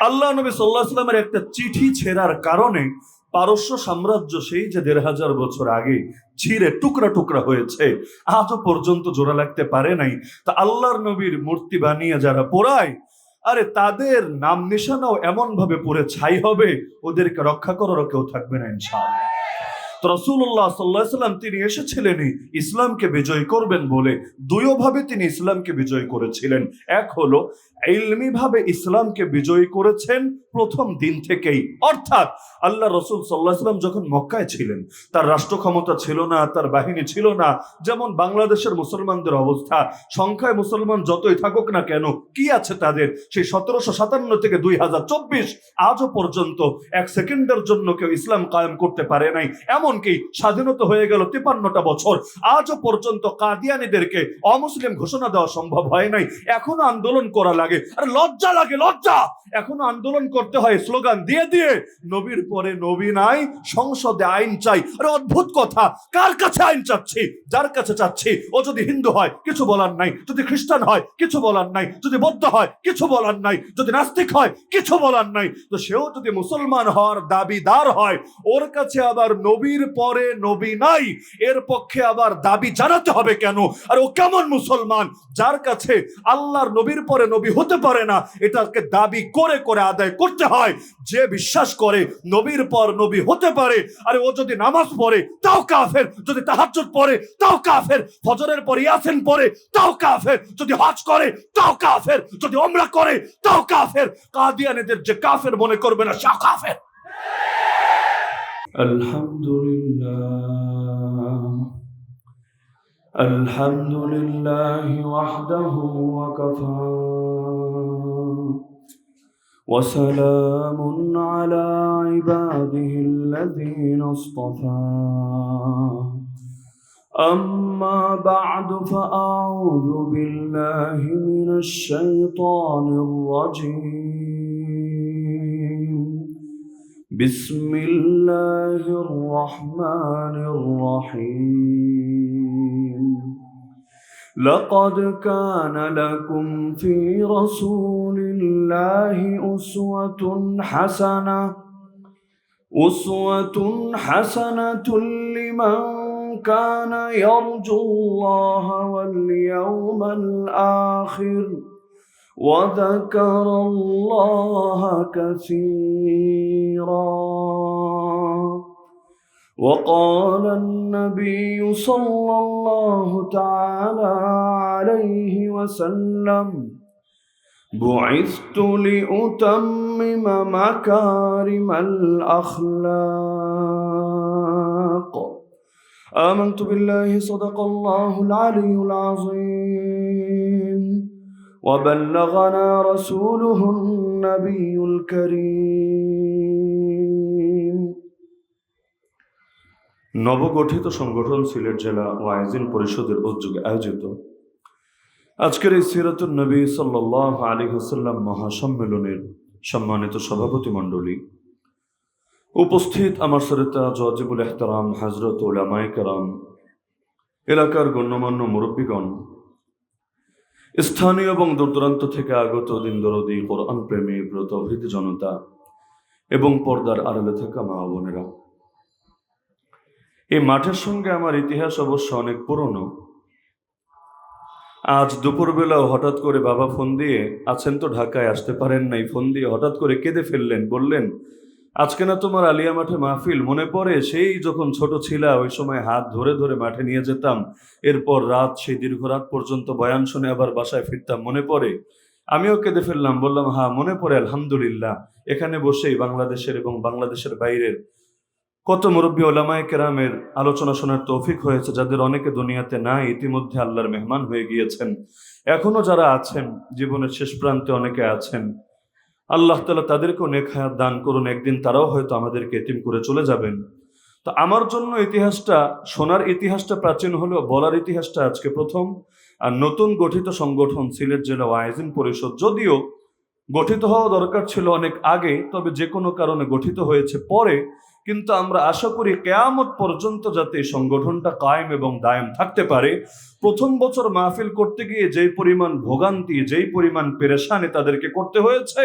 আল্লাহ নবী সাল্লাল্লাহু আলাইহি ওয়াসাল্লামের একটা চিঠি ছেঁড়ার কারণে পারস্য সাম্রাজ্য সেই যে ১৫০০ বছর আগে ছিঁড়ে টুকরা টুকরা হয়েছে, আজও পর্যন্ত জোড়া লাগতে পারে নাই। তা আল্লাহর নবীর মূর্তি বানিয়ে যারা পোড়ায়, আরে তাদের নাম নিশানাও এমন ভাবে পুড়ে ছাই হবে, ওদেরকে রক্ষা করারও কেউ থাকবে না ইনশাআল্লাহ। তো রাসূলুল্লাহ সাল্লাল্লাহু আলাইহি ওয়াসাল্লাম তিনি এসেছিলেন ইসলামকে বিজয় করবেন বলে। দুইভাবে তিনি ইসলামকে বিজয় করেছিলেন। এক হলো ইলমি ভাবে ইসলামকে বিজয় করেছেন প্রথম দিন থেকেই, অর্থাৎ আল্লাহ রাসূল সাল্লাল্লাহু আলাইহি ওয়াসাল্লাম যখন মক্কায় ছিলেন, তার রাষ্ট্র ক্ষমতা ছিল না, তার বাহিনী ছিল না। যেমন বাংলাদেশের মুসলমানদের অবস্থা, সংখ্যায় মুসলমান যতই থাকুক না কেন, কি আছে তাদের? সেই ১৭৫৭ থেকে ২০২৪ আজও পর্যন্ত এক সেকেন্ডের জন্য কেউ ইসলাম কায়েম করতে পারে নাই। এমনকি স্বাধীনতা হয়ে গেল ৫৩টা বছর, আজও পর্যন্ত কাদিয়ানীদেরকে অমুসলিম ঘোষণা দেওয়া সম্ভব হয় নাই। এখনো আন্দোলন করা লাগে, আরে লজ্জা লাগে, লজ্জা! এখনো আন্দোলন করতে হয় স্লোগান দিয়ে দিয়ে, নবীর পরে নবী নাই, সংসদে আইন চাই। আরে অদ্ভুত কথা, কার কাছে আইন চাচ্ছি? যার কাছে চাচ্ছি ও যদি হিন্দু হয় কিছু বলার নাই, যদি খ্রিস্টান হয় কিছু বলার নাই, যদি বৌদ্ধ হয় কিছু বলার নাই, যদি নাস্তিক হয় কিছু বলার নাই। তো সেও যদি মুসলমান হওয়ার দাবিদার হয়, ওর কাছে আবার নবীর পরে নবী নাই, এর পক্ষে আবার দাবি জানাতে হবে কেন? আর ও কেমন মুসলমান যার কাছে আল্লাহর নবীর পরে নবী হতে পারে না, এটাকে দাবি করে করে আদায় করতে হয়। যে বিশ্বাস করে নবীর পর নবী হতে পারে, আরে ও যদি নামাজ পড়ে তাও কাফের, যদি তাহাজ্জুদ পড়ে তাও কাফের, ফজরের পর ইয়াসিন পড়ে তাও কাফের, যদি হজ করে তাও কাফের, যদি উমরা করে তাও কাফের। কাদিয়ানীদের যে কাফের মনে করবে না, সে কাফের। আলহামদুলিল্লাহ, আলহামদুলিল্লাহ ওয়াহদাহু ওয়া কাফা ওয়া সালামুন আলা ইবাদিহিল্লাযীনা ইসতাফা। أما بعد فأعوذ بالله من الشيطان الرجيم. بسم الله الرحمن الرحيم. لقد كان لكم في رسول الله أسوة حسنة لمن كان يرجو الله واليوم الآخر وذكر الله كثيرا. وقال النبي صلى الله تعالى عليه وسلم: بعثت لأتمم مكارم الأخلاق. آمنت بالله صدق الله العلي العظيم وبلغنا رسوله النبي الكريم. নবগঠিত সংগঠন সিলেট জেলা ওয়াইজিন পরিষদের উদ্যোগে আয়োজিত আজকের এই সিরাতুন নবী সাল্লাল্লাহু আলাইহি ওয়াসাল্লাম মহাসম্মেলনের সম্মানিত সভাপতি মণ্ডলী, উপস্থিত আমার শ্রোতা ওয়াজিবুল ইহতারাম হযরত উলামায়ে কেরাম, এলাকার গণ্যমান্য মুরব্বীগণ, স্থানীয় এবং দূরদূরান্ত থেকে আগত দিন দরদি কোরআন প্রেমী ব্রতহৃদ জনতা এবং পর্দার আড়ালে থাকা মা বোনেরা, এই মাঠের সঙ্গে আমার ইতিহাস অবশ্য অনেক পুরনো। আজ দুপুরবেলাও হঠাৎ করে বাবা ফোন দিয়ে, আছেন তো ঢাকায়, আসতে পারেন নাই, ফোন দিয়ে হঠাৎ করে কেঁদে ফেললেন, বললেন আজকে না তোমার আলিয়া মাঠে মাহফিল? মনে পড়ে সেই যখন ছোট ছিলা, ওই সময় হাত ধরে ধরে মাঠে নিয়ে যেতাম, এরপর রাত, সেই দীর্ঘ রাত পর্যন্ত বয়ান শুনে আবার বাসায় ফিরতাম, মনে পড়ে? আমিও কেঁদে ফেললাম, বললাম হ্যাঁ মনে পড়ে আলহামদুলিল্লাহ। এখানে বসেই বাংলাদেশের এবং বাংলাদেশের বাইরের কত মুরব্বী ওলামায়ে কেরামের আলোচনা শোনার তৌফিক হয়েছে, যাদের অনেকে দুনিয়াতে নাই, ইতিমধ্যে আল্লাহর মেহমান হয়ে গিয়েছেন। এখনো যারা আছেন, জীবনের শেষ প্রান্তে অনেকে আছেন, আল্লাহ তাআলা তাদেরকেও নেক হায়াত দান করুন। একদিন তারাও হয়তো আমাদেরকে এতিম করে চলে যাবেন। তো আমার জন্য ইতিহাসটা, শোনার ইতিহাসটা প্রাচীন হলেও বলার ইতিহাসটা আজকে প্রথম। আর নতুন গঠিত সংগঠন সিলেট জেলা ওয়াইজিন পরিষদ, যদিও গঠিত হওয়া দরকার ছিল অনেক আগে, তবে যে কোনো কারণে গঠিত হয়েছে পরে, কিন্তু আমরা আশা করি কিয়ামত পর্যন্ত যাতে এই সংগঠনটা কায়েম এবং দায়েম থাকতে পারে। প্রথম বছর মাহফিল করতে গিয়ে যেই পরিমাণ ভোগান্তি, যেই পরিমাণ পেরেশানি তাদেরকে করতে হয়েছে,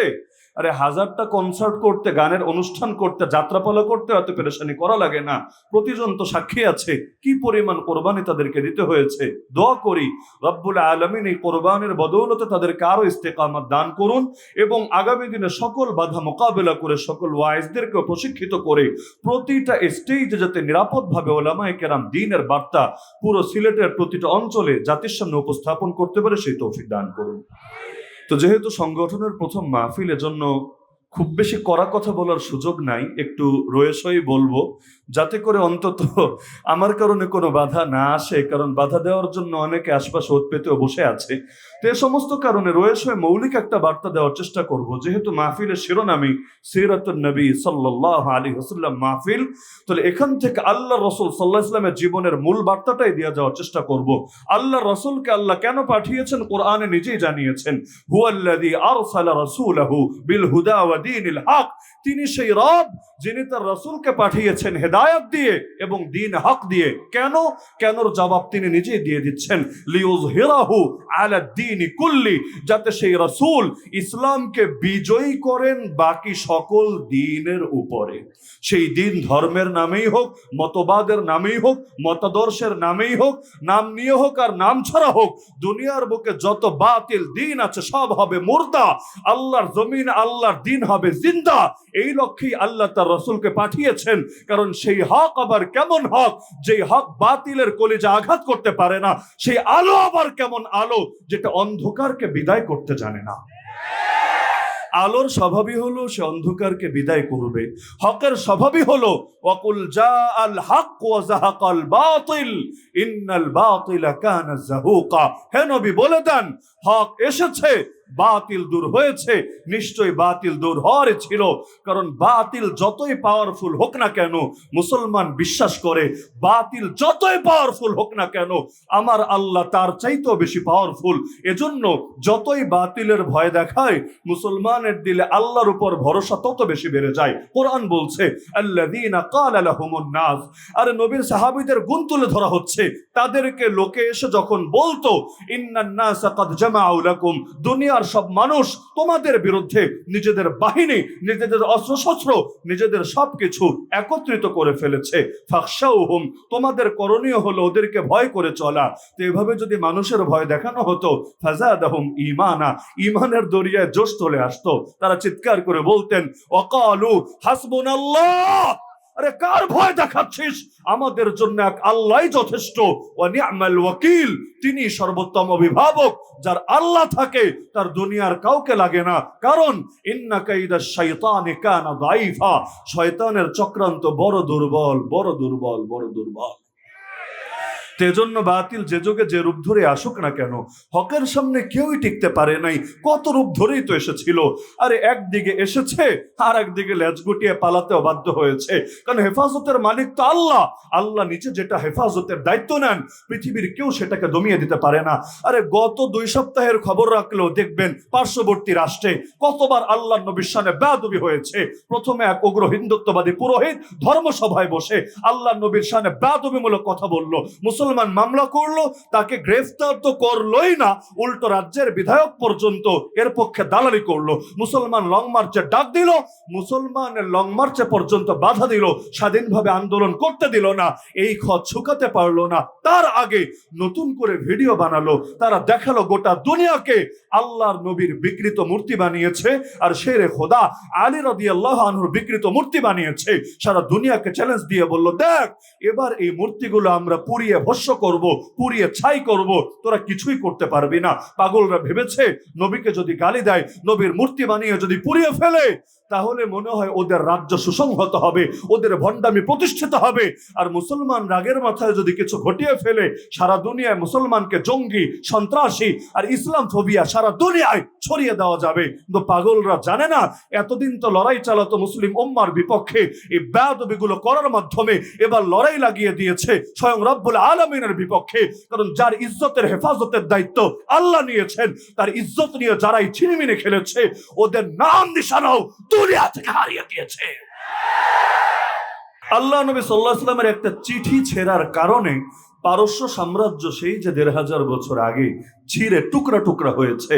আরে 1000টা কনসার্ট করতে, গানের অনুষ্ঠান করতে, যাত্রাপালা করতে এত পেরেশানি করা লাগে না। প্রতিজন তো সাক্ষী আছে কি পরিমাণ কোরবানি তাদেরকে দিতে হয়েছে। দোয়া করি রব্বুল আলামিন এই কোরবানির বদৌলতে তাদেরকে আরো ইস্তেকামত দান করুন এবং আগামী দিনে সকল বাধা মোকাবেলা করে সকল ওয়াইজদেরকে প্রশিক্ষিত করে প্রতিটা স্টেজে যাতে নিরাপদভাবে ওলামায়ে কেরাম দ্বীনের বার্তা পুরো সিলেটের প্রতিটা অঞ্চলে জাতির সামনে উপস্থাপন করতে পারে সেই তৌফিক দান করুন। তো যেহেতু সংগঠনের প্রথম মাহফিল, এজন্য খুব বেশি কড়া কথা বলার সুযোগ নাই, একটু রয়েসই বলবো যাতে করে অন্তত আমার কারণে কোনো বাধা না আসে, কারণ বাধা দেওয়ার জন্য অনেকে আশপাশে ওত পেতেও বসে আছে। তো এ সমস্ত কারণে রয়েসই মৌলিক একটা বার্তা দেওয়ার চেষ্টা করব। যেহেতু মাহফিলের শিরোনামে সিরাতুন নবী সাল্লাল্লাহু আলাইহি ওয়াসাল্লাম মাহফিল, তাহলে এখান থেকে আল্লাহ রাসূল সাল্লাল্লাহু আলাইহি ওয়াসাল্লামের জীবনের মূল বার্তাটাই দিয়ে যাওয়ার চেষ্টা করব। আল্লাহ রাসূলকে আল্লাহ কেন পাঠিয়েছেন কোরআনে নিজেই জানিয়েছেন, হুয়াল্লাযী আরসালা রাসূলাহু বিল হুদা ওয়া দীনিল হক। তিনি সেই রব যিনি তার রাসূলকে পাঠিয়েছেন হেদায়েত দিয়ে এবং দ্বীন হক দিয়ে। কেন? কেনর জবাব তিনি নিজেই দিয়ে দিচ্ছেন, লিউযহিরাহু আলা দ্বীনি কুল্লি, যাতে সেই রাসূল ইসলামকে বিজয়ী করেন বাকি সকল দ্বীনের উপরে। সেই দ্বীন ধর্মের নামেই হোক, মতবাদের নামেই হোক, মতাদর্শের নামেই হোক, নাম নিয়ে হোক আর নাম ছাড়া হোক, দুনিয়ার বুকে যত বাতিল দ্বীন আছে সব হবে মুর্দা। আল্লাহর জমিন আল্লাহর দ্বীন হবে জিন্দা। এই লক্ষ্যেই আল্লাহ তার রাসূলকে পাঠিয়েছেন। কারণ সেই হক আবার কেমন হক, যে হক বাতিলের কলিজা আঘাত করতে পারে না। সেই আলো আবার কেমন আলো, যেটা অন্ধকারকে বিদায় করতে জানে না। আলোর স্বভাবই হলো সে অন্ধকারকে বিদায় করবে। হকের স্বভাবই হলো ওয়াকুল জাআল হক ওয়া যাহাকাল বাতিল ইন্নাল বাতিলা কানা যাহুকা। হে নবী বলে দেন, হক এসেছে, বাতিল দূর হয়েছে। নিশ্চয়ই বাতিল দূর হওয়ার ছিল, কারণ বাতিল যতই পাওয়ারফুল হোক না কেন, মুসলমান বিশ্বাস করে বাতিল যতই পাওয়ারফুল হোক না কেন আমার আল্লাহ তার চাইতেও বেশি পাওয়ারফুল। এজন্য যতই বাতিলের ভয় দেখায় মুসলমানের দিলে আল্লাহর উপর ভরসা তত বেশি বেড়ে যায়। কোরআন বলছে আল্লাযীনা ক্বালা লাহুমুন নাস। আরে নবীর সাহাবীদের গুণ তুলে ধরা হচ্ছে। তাদেরকে লোকে এসে যখন বলতো ইন্নান নাসা ক্বাদ জামাউ লাকুম, দুনিয়ার সব মানুষ তোমাদের বিরুদ্ধে নিজেদের বাহিনী, নিজেদের অস্ত্রশস্ত্র, নিজেদের সবকিছু একত্রিত করে ফেলেছে। ফাখশাউহুম, তোমাদের করণীয় হলো ওদেরকে ভয় করে চলা। তো এভাবে যদি মানুষের ভয় দেখানো হতো, ফাযাদাহুম ঈমানা, ঈমানের দরিয়ায় জোশ চলে আসতো। তারা চিৎকার করে বলতেন ওয়াকালু হাসবুনাল্লাহ। আরে কার ভয় দেখাচ্ছিস? আমাদের জন্য এক আল্লাহই যথেষ্ট। ওয়া নি'মাল ওয়াকিল, তিনি সর্বোত্তম অভিভাবক। যার আল্লাহ থাকে তার দুনিয়ার কাউকে লাগে না। কারণ ইন্না কাইদাশ শাইতানি কানা দাঈফা, শয়তানের চক্রান্ত বড় দুর্বল, বড় দুর্বল, বড় দুর্বল। তেজন্য বাতিল যে যুগে যে রূপ ধরে আসুক না কেন, হকের সামনে কেউই টিকতে পারে নাই। কত রূপ ধরেই তো এসেছিল। আরে একদিকে এসেছে আর একদিকে লেজ গুটিয়ে পালাতেও বাধ্য হয়েছে। কারণ হেফাজতের মালিক তো আল্লাহ। আল্লাহ নিচে যেটা হেফাজতের দায়িত্ব নেন, পৃথিবীর কেউ সেটাকে দমিয়ে দিতে পারে না। আরে গত 2 সপ্তাহের খবর রাখলেও দেখবেন পার্শ্ববর্তী রাষ্ট্রে কতবার আল্লাহ নবীর শানে বেয়াদবি হয়েছে। প্রথমে এক উগ্র হিন্দুত্ববাদী পুরোহিত ধর্মসভায় বসে আল্লাহ নবীর শানে বেয়াদবিমূলক কথা বলল। মুসলমান মামলা করলো, তাকে গ্রেফতার তো করলোই না, উল্টো রাজ্যের বিধায়ক পর্যন্ত এর পক্ষে দালালি করলো। মুসলমান লং মার্চে ডাক দিল, মুসলমানের লং মার্চে পর্যন্ত বাধা দিল, স্বাধীনভাবে আন্দোলন করতে দিল না। এই খত শুকাতে পারলো না, তার আগে নতুন করে ভিডিও বানালো। তারা দেখালো গোটা দুনিয়াকে আল্লাহর নবীর বিকৃত মূর্তি বানিয়েছে, আর শেরে খোদা আলী রাদিয়াল্লাহু আনহুর বিকৃত মূর্তি বানিয়েছে। সারা দুনিয়াকে চ্যালেঞ্জ দিয়ে বলল, দেখ এবার এই মূর্তিগুলো আমরা পুড়িয়ে ভস্ম করব, পুড়িয়ে ছাই করব, তোরা কিছুই করতে পারবি না। পাগলরা ভেবেছে নবীকে যদি গালি দেয়, নবীর মূর্তি বানিয়ে যদি পুড়িয়ে ফেলে, তাহলে মনে হয় ওদের রাজ্য সুসংহত হবে, ওদের ভণ্ডামি প্রতিষ্ঠিত হবে। আর মুসলমান রাগের মাথায় যদি কিছু ঘটিয়ে ফেলে, সারা দুনিয়ায় মুসলমানকে জঙ্গি, সন্ত্রাসী আর ইসলাম ফোবিয়া সারা দুনিয়ায় ছড়িয়ে দেওয়া যাবে। কিন্তু পাগলরা জানে না, এতদিন তো লড়াই চালাতো মুসলিম উম্মার বিপক্ষে, এই বেয়াদবিগুলো করার মাধ্যমে এবার লড়াই লাগিয়ে দিয়েছে স্বয়ং রব্বুল আলামিনের বিপক্ষে। কারণ যার ইজ্জতের হেফাজতের দায়িত্ব আল্লাহ নিয়েছেন, তার ইজ্জত নিয়ে যারাই ছিনিমিনি খেলেছে, ওদের নাম নিশানাও দুনিয়া থেকে হারিয়ে দিয়েছে। আল্লাহ নবী সাল্লাল্লাহু আলাইহি ওয়াসাল্লামের একটা চিঠি ছেড়ার কারণে পারস্য সাম্রাজ্য সেই যে ১৫০০ বছর আগে ছিঁড়ে টুকরা টুকরা হয়েছে,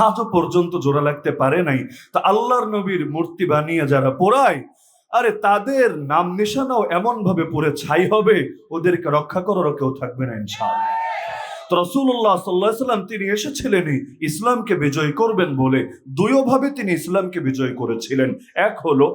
আজও পর্যন্ত জোড়া লাগতে পারে নাই। তা আল্লাহর নবীর মূর্তি বানিয়ে যারা পোড়ায়, আরে তাদের নাম নিশানাও এমন ভাবে পুড়ে ছাই হবে, ওদেরকে রক্ষা করারও কেউ থাকবে না ইনশাআল্লাহ। তো রাসূলুল্লাহ সাল্লাল্লাহু আলাইহি ওয়াসাল্লাম তিনি এসেছিলেন ইসলামকে বিজয় করবেন বলে। দুইভাবে তিনি ইসলামকে বিজয় করেছিলেন। এক হলো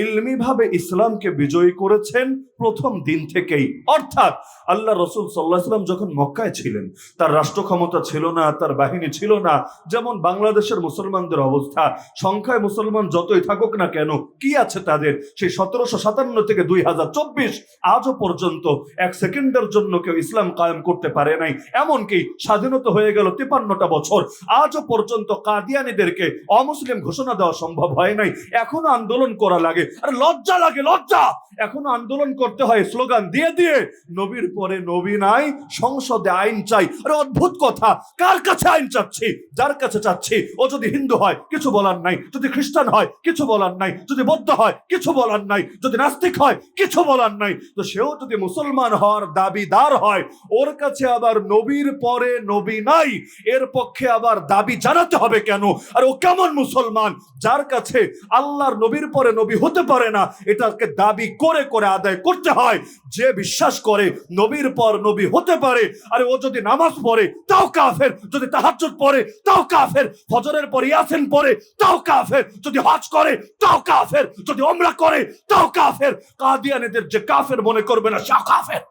ইলমি ভাবে ইসলামকে বিজয় করেছেন প্রথম দিন থেকেই, অর্থাৎ আল্লাহ রাসূল সাল্লাল্লাহু আলাইহি ওয়াসাল্লাম যখন মক্কায় ছিলেন, তার রাষ্ট্র ক্ষমতা ছিল না, তার বাহিনী ছিল না। যেমন বাংলাদেশের মুসলমানদের অবস্থা, সংখ্যায় মুসলমান যতই থাকুক না কেন, কি আছে তাদের? সেই ১৭৫৭ থেকে ২০২৪ আজও পর্যন্ত এক সেকেন্ডের জন্য কেউ ইসলাম কায়েম করতে পারে নাই। এমনকি স্বাধীনতা হয়ে গেল ৫৩টা বছর, আজও পর্যন্ত কাদিয়ানীদেরকে অমুসলিম ঘোষণা দেওয়া সম্ভব হয় নাই। এখনো আন্দোলন করা লাগে, আরে লজ্জা লাগে, লজ্জা! এখনো আন্দোলন করতে হয় স্লোগান দিয়ে দিয়ে, নবীর পরে নবী নাই, সংসদে আইন চাই। আরে অদ্ভুত কথা, কার কাছে আইন চাচ্ছি? যার কাছে চাচ্ছি ও যদি হিন্দু হয় কিছু বলার নাই, যদি খ্রিস্টান হয় কিছু বলার নাই, যদি বৌদ্ধ হয় কিছু বলার নাই, যদি নাস্তিক হয় কিছু বলার নাই। তো সেও যদি মুসলমান হওয়ার দাবিদার হয়, ওর কাছে আবার নবীর পরে নবী নাই, এর পক্ষে আবার দাবি জানাতে হবে কেন? আর ও কেমন মুসলমান যার কাছে আল্লাহর নবীর পরে নবী হতে পারে না? এটাকে দাবি করে করে আদায় করতে হয়। যে বিশ্বাস করে নবীর পর নবী হতে পারে, আরে ও যদি নামাজ পড়ে তাও কাফের, যদি তাহাজ্জুদ পড়ে তাও কাফের, ফজরের পর ইয়াসিন পড়ে তাও কাফের, যদি হজ করে তাও কাফের, যদি উমরা করে তাও কাফের। কাদিয়ানীদের যে কাফের মনে করবে না, সে কাফের।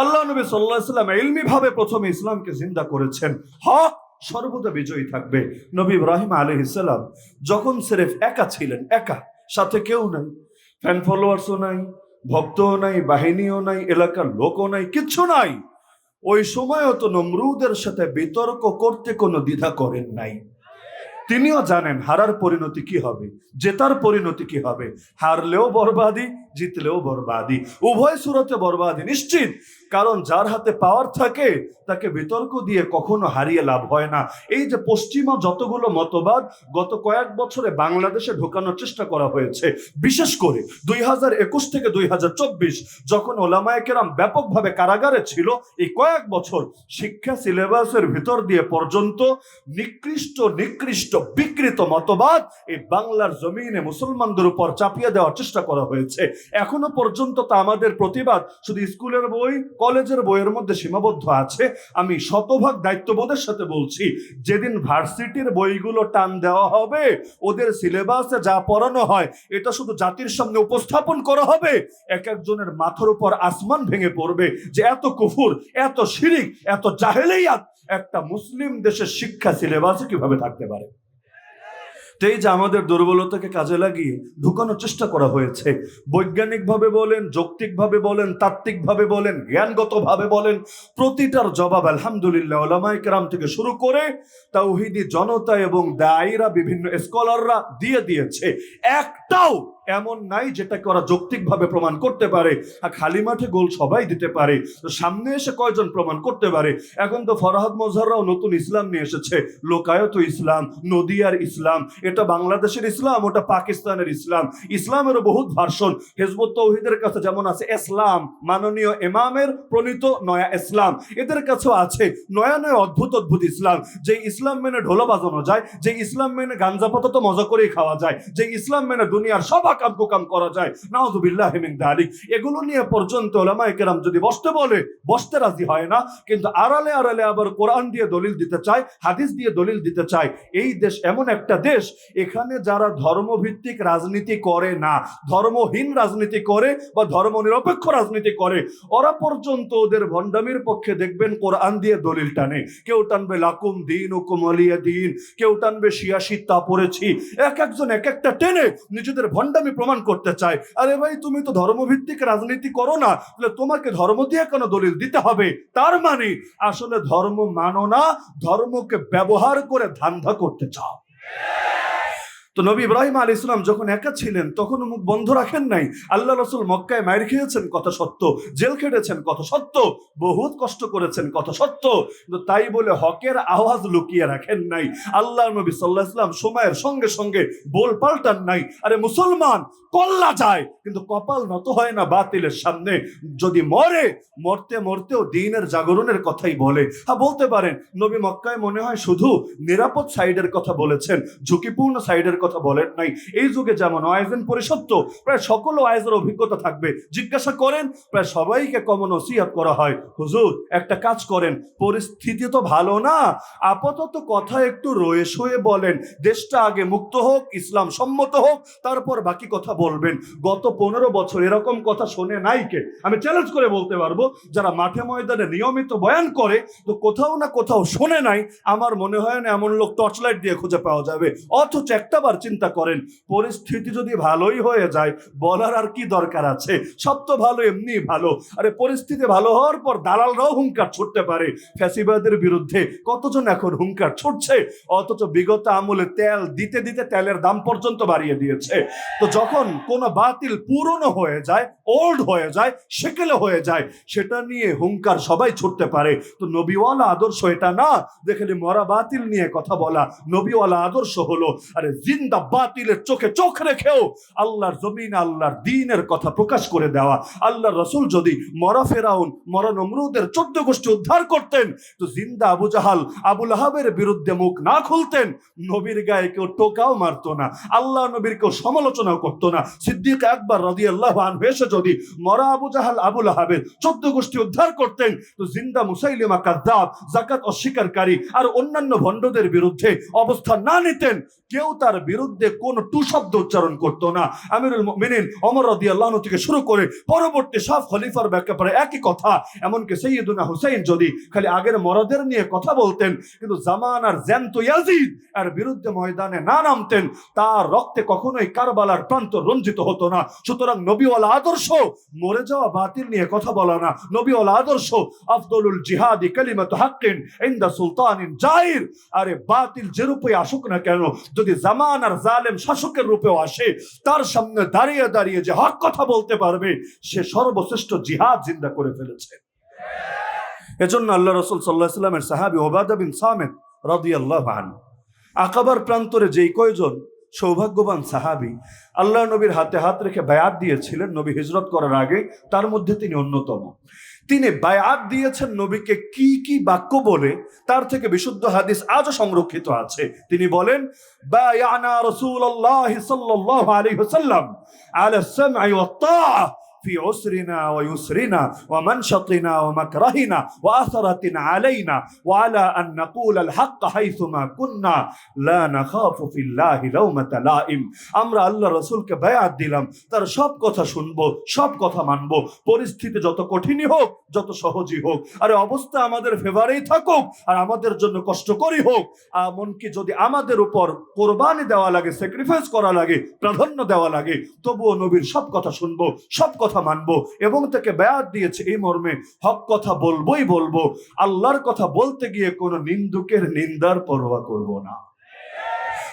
আল্লাহ নবী সাল্লাল্লাহু আলাইহি ওয়াসাল্লাম ইলমি ভাবে প্রথমে ইসলামকে জিন্দা করেছেন। হক সর্বদা বিজয়ী থাকবে। নবী ইব্রাহিম আলাইহিস সালাম যখন সিরেফ একা ছিলেন, একা, সাথে কেউ নাই, ফ্যান ফলোয়ার্সও নাই, ভক্তও নাই, বাহিনীও নাই, এলাকার লোকও নাই, কিচ্ছু নাই, ওই সময়ও তো নমরুদের সাথে বিতর্ক করতে কোনো দ্বিধা করেন নাই। তিনিও জানেন হারার পরিণতি কি হবে, জেতার পরিণতি কি হবে। হারলেও বরবাদি, জিতলেও বরবাদি, উভয় সুরতে বরবাদি নিশ্চিত। কারণ যার হাতে পাওয়ার থাকে তাকে বিতর্ক দিয়ে কখনো হারিয়ে লাভ হয় না। এই যে পশ্চিমা যতগুলো মতবাদ গত কয়েক বছরে বাংলাদেশে ঢোকানোর চেষ্টা করা হয়েছে, বিশেষ করে ২০২১ থেকে ২০২৪ যখন ওলামায়ে কেরাম ব্যাপকভাবে কারাগারে ছিল, এই কয়েক বছর শিক্ষা সিলেবাসের ভিতর দিয়ে পর্যন্ত নিকৃষ্ট নিকৃষ্ট বিকৃত মতবাদ এই বাংলার জমিনে মুসলমানদের উপর চাপিয়ে দেওয়ার চেষ্টা করা হয়েছে। এখনো পর্যন্ত তা আমাদের প্রতিবাদ শুধু স্কুলের বই, কলেজের বইয়ের মধ্যে সীমাবদ্ধ আছে। আমি শতভাগ দায়িত্ববোধের সাথে বলছি, যেদিন ভার্সিটির বইগুলো টান দেওয়া হবে, ওদের সিলেবাসে যা পড়ানো হয় এটা শুধু জাতির সামনে উপস্থাপন করা হবে, এক একজনের মাথার উপর আসমান ভেঙে পড়বে যে এত কুফর, এত শিরিক, এত জাহেলিয়াত একটা মুসলিম দেশের শিক্ষা সিলেবাসে কিভাবে থাকতে পারে। এই যে আমাদের দুর্বলতাকে কাজে লাগিয়ে ঢুকানোর চেষ্টা করা হয়েছে, বৈজ্ঞানিকভাবে বলেন, যৌক্তিকভাবে বলেন, তাত্ত্বিকভাবে বলেন, জ্ঞানগতভাবে বলেন, প্রতিটার জবাব আলহামদুলিল্লাহ উলামায়ে কেরাম থেকে শুরু করে তাওহীদি জনতা এবং দায়ীরা, বিভিন্ন স্কলাররা দিয়ে দিয়েছে। একটাও এমন নাই যেটাকে ওরা যৌক্তিকভাবে প্রমাণ করতে পারে। আর খালি মাঠে গোল সবাই দিতে পারে, তো সামনে এসে কয়জন প্রমাণ করতে পারে? এখন তো ফরহাদ মজহাররাও নতুন ইসলাম নিয়ে এসেছে, লোকায়ত ইসলাম, নদিয়ার ইসলাম, এটা বাংলাদেশের ইসলাম, ওটা পাকিস্তানের ইসলাম। ইসলামেরও বহুত ভার্সন। হিজবুত তাওহীদের কাছে যেমন আছে ইসলাম, মাননীয় ইমামের প্রণীত নয়া ইসলাম, এদের কাছেও আছে নয়া নয়া অদ্ভুত অদ্ভুত ইসলাম। যে ইসলাম মেনে ঢোলা বাজানো যায়, যে ইসলাম মেনে গাঞ্জা পাতা তো মজা করেই খাওয়া যায়, যে ইসলাম মেনে দুনিয়ার সব কাম কুকাম করা যায়, নাউযুবিল্লাহি মিন যালিক। এগুলো নিয়ে পর্যন্ত উলামায়ে কেরাম যদি বসতে বলে, বসতে রাজি হয় না, কিন্তু আড়ালে আড়ালে আবার কোরআন দিয়ে দলিল দিতে চায়, হাদিস দিয়ে দলিল দিতে চায়। এই দেশ এমন একটা দেশ, এখানে যারা ধর্মভিত্তিক রাজনীতি করে না, ধর্মহীন রাজনীতি করে বা ধর্ম নিরপেক্ষ রাজনীতি করে, ওরা পর্যন্ত ওদের ভণ্ডামির পক্ষে দেখবেন কোরআন দিয়ে দলিল টানে। কেউ টানবে লাকুম দীনুকুম ওয়ালিয়া দীন, কেউ টানবে শিয়াশি তা পড়েছি, এক একজন এক একটা টেনে নিজেদের ভণ্ডামি প্রমাণ করতে চায়। আরে ভাই, তুমি তো ধর্মভিত্তিক রাজনীতি করো না, তাহলে তোমাকে ধর্ম দিয়ে কেন দলিল দিতে হবে? তার মানে আসলে ধর্ম মানো না, ধর্মকে ব্যবহার করে ধান্দা করতে চাও। তো নবী ইব্রাহিম আলাইহিস সালাম যখন একা ছিলেন তখন মুখ বন্ধ রাখেন নাই। আল্লাহ রাসূল মক্কায় মাইর খেয়েছেন, কথা সত্য, জেল খেটেছেন, কথা সত্য, বহুত কষ্ট করেছেন, কথা সত্য, কিন্তু তাই বলে হকের আওয়াজ লুকিয়ে রাখেন নাই। আল্লাহ নবী সাল্লাল্লাহু আলাইহি ওয়াসাল্লাম সময়ের সঙ্গে সঙ্গে বল পাল্টান নাই। আরে মুসলমান কল্লা যায় কিন্তু কপাল নত হয় না বাতিলের সামনে। যদি মরতে মরতেও দ্বীনের জাগরণের কথাই বলে। হ্যাঁ, বলতে পারেন নবী মক্কায় মনে হয় শুধু নিরাপদ সাইডের কথা বলেছেন, ঝুঁকিপূর্ণ সাইডের কথা বলেন নাই। এই যুগে যেমন ওয়াইজেন পরিষদ তো প্রায় সকল ওয়াইজের অভিজ্ঞতা থাকবে, জিজ্ঞাসা করেন প্রায় সবাইকে কমন নসিহত করা হয়, হুজুর একটা কাজ করেন, পরিস্থিতি তো ভালো না, আপাতত কথা একটু রয়েস হয়ে বলেন, দেশটা আগে মুক্ত হোক, ইসলাম সম্মত হোক, তারপর বাকি কথা বলবেন। গত 15 বছর এরকম কথা শোনে নাই কে? আমি চ্যালেঞ্জ করে বলতে পারবো, যারা মাঠে ময়দানে নিয়মিত বয়ান করে তো কোথাও না কোথাও শোনে নাই। আমার মনে হয় না এমন লোক টর্চ লাইট দিয়ে খুঁজে পাওয়া যাবে। অথচ একটাবার চিন্তা করেন, পরিস্থিতি যদি ভালোই হয়ে যায় বলার আর কি দরকার আছে? সব তো ভালো, এমনি ভালো। আরে পরিস্থিতি ভালো হওয়ার পর দালালরাও হুঙ্কার ছুটতে পারে। ফ্যাসিবাদের বিরুদ্ধে কতজন এখন হুঙ্কার ছুটছে, অথচ বিগত আমলে তেল দিতে দিতে তেলের দাম পর্যন্ত বাড়িয়ে দিয়েছে। তো যখন কোন বাতিল পুরনো হয়ে যায়, ওল্ড হয়ে যায়, সেকেলে হয়ে যায়, সেটা নিয়ে হুঙ্কার সবাই ছুটতে পারে। তো নবীওয়ালা আদর্শ এটা না দেখলে মরা বাতিল নিয়ে কথা বলা। নবীওয়ালা আদর্শ হলো আরে জিন্দা বাতিলের চোখে চোখ রেখেও আল্লাহর জমিন, আল্লাহর দ্বীনের কথা প্রকাশ করে দেওয়া। আল্লাহর রাসূল যদি মরা ফেরাউন, মরা নমরুদের 14 গোষ্ঠী উদ্ধার করতেন তো জিন্দা আবু জাহাল, আবু লাহাবের বিরুদ্ধে মুখ না খুলতেন, নবীর গায়ে কেউ টোকাও মারতো না, আল্লাহ নবীর কেউ সমালোচনাও করতো না। সিদ্দিক আকবর রাদিয়াল্লাহু আনহু এসে যদি মরা আবু জাহাল, আবু লাহাবের 14 গোষ্ঠী উদ্ধার করতেন তো জিন্দা মুসাইলিমা কাযযাব, যাকাত অস্বীকারী আর অন্যান্য ভণ্ডদের বিরুদ্ধে অবস্থান না নিতেন, কেউ তার বিরুদ্ধে কোন টু শব্দ উচ্চারণ করতো না। আমিরুল মুমিনিন ওমর রাদিয়াল্লাহু আনহু থেকে শুরু করে পরবর্তী সব খলিফার ব্যাপারে একই কথা। এমনকি সাইয়্যিদুনা হুসাইন যদি খালি আগের মরদের নিয়ে কথা বলতেন কিন্তু জামানার জ্যান্ত ইয়াজিদ এর বিরুদ্ধে ময়দানে না নামতেন, তার রক্তে কখনোই কারবালার প্রান্ত রঞ্জিত হতো না। সুতরাং নবীওয়ালা আদর্শ মরে যাওয়া বাতিল নিয়ে কথা বলা না। নবীওয়ালা আদর্শ আফদলুল জিহাদি কালিমাতু হাক্কিন ইনদা সুলতানিন জাইর। আরে বাতিল যে রূপে আসুক না কেন, যদি জামানার জালেম শাসকের রূপেও আসে, তার সামনে দাঁড়িয়ে দাঁড়িয়ে যে হক কথা বলতে পারবে সে সর্বশ্রেষ্ঠ জিহাদ জিন্দা করে ফেলেছে। এজন্য আল্লাহ রাসূল সাল্লাল্লাহু আলাইহি ওয়াসাল্লামের সাহাবী উবাদা বিন সামিত রাদিয়াল্লাহু আনহু, আকাবার প্রান্তরে যেই কয়জন সৌভাগ্যবান সাহাবী আল্লাহ নবীর হাতে হাত রেখে বায়াত দিয়েছিলেন নবী হিজরত করার আগে, তার মধ্যে তিনি অন্যতম। তিনি বায়াত দিয়েছেন নবীকে কি কি বাক্য বলে, তার থেকে বিশুদ্ধ হাদিস আজও সংরক্ষিত আছে। তিনি বলেন, বায়ানা রাসূলুল্লাহ সাল্লাল্লাহু আলাইহি ওয়াসাল্লাম আলা সামঈ ওয়াত তাআ في عسرنا ويسرنا ومنشطنا ومكرهنا وأثرة علينا وعلى أن نقول الحق حيثما كنا لا نخاف في الله لومة لائم। আমরা আল্লাহ রাসূলকে বায়াত দিলাম, তার সব কথা শুনবো, সব কথা মানবো, পরিস্থিতি যত কঠিনই হোক, যত সহজই হোক, আরে অবস্থা আমাদের ফেভারেই থাকুক আর আমাদের জন্য কষ্টকরই হোক, এমনকি যদি আমাদের উপর কোরবানি দেওয়া লাগে, স্যাক্রিফাইস করা লাগে, প্রাধান্য দেওয়া লাগে, তবুও নবীর সব কথা শুনবো, সব কথা মানবো। এবং তাকে বায়াত দিয়েছে এই মর্মে, হক কথা বলবোই বলবো, আল্লাহর কথা বলতে গিয়ে কোনো নিন্দুকের নিন্দার পরোয়া করব না।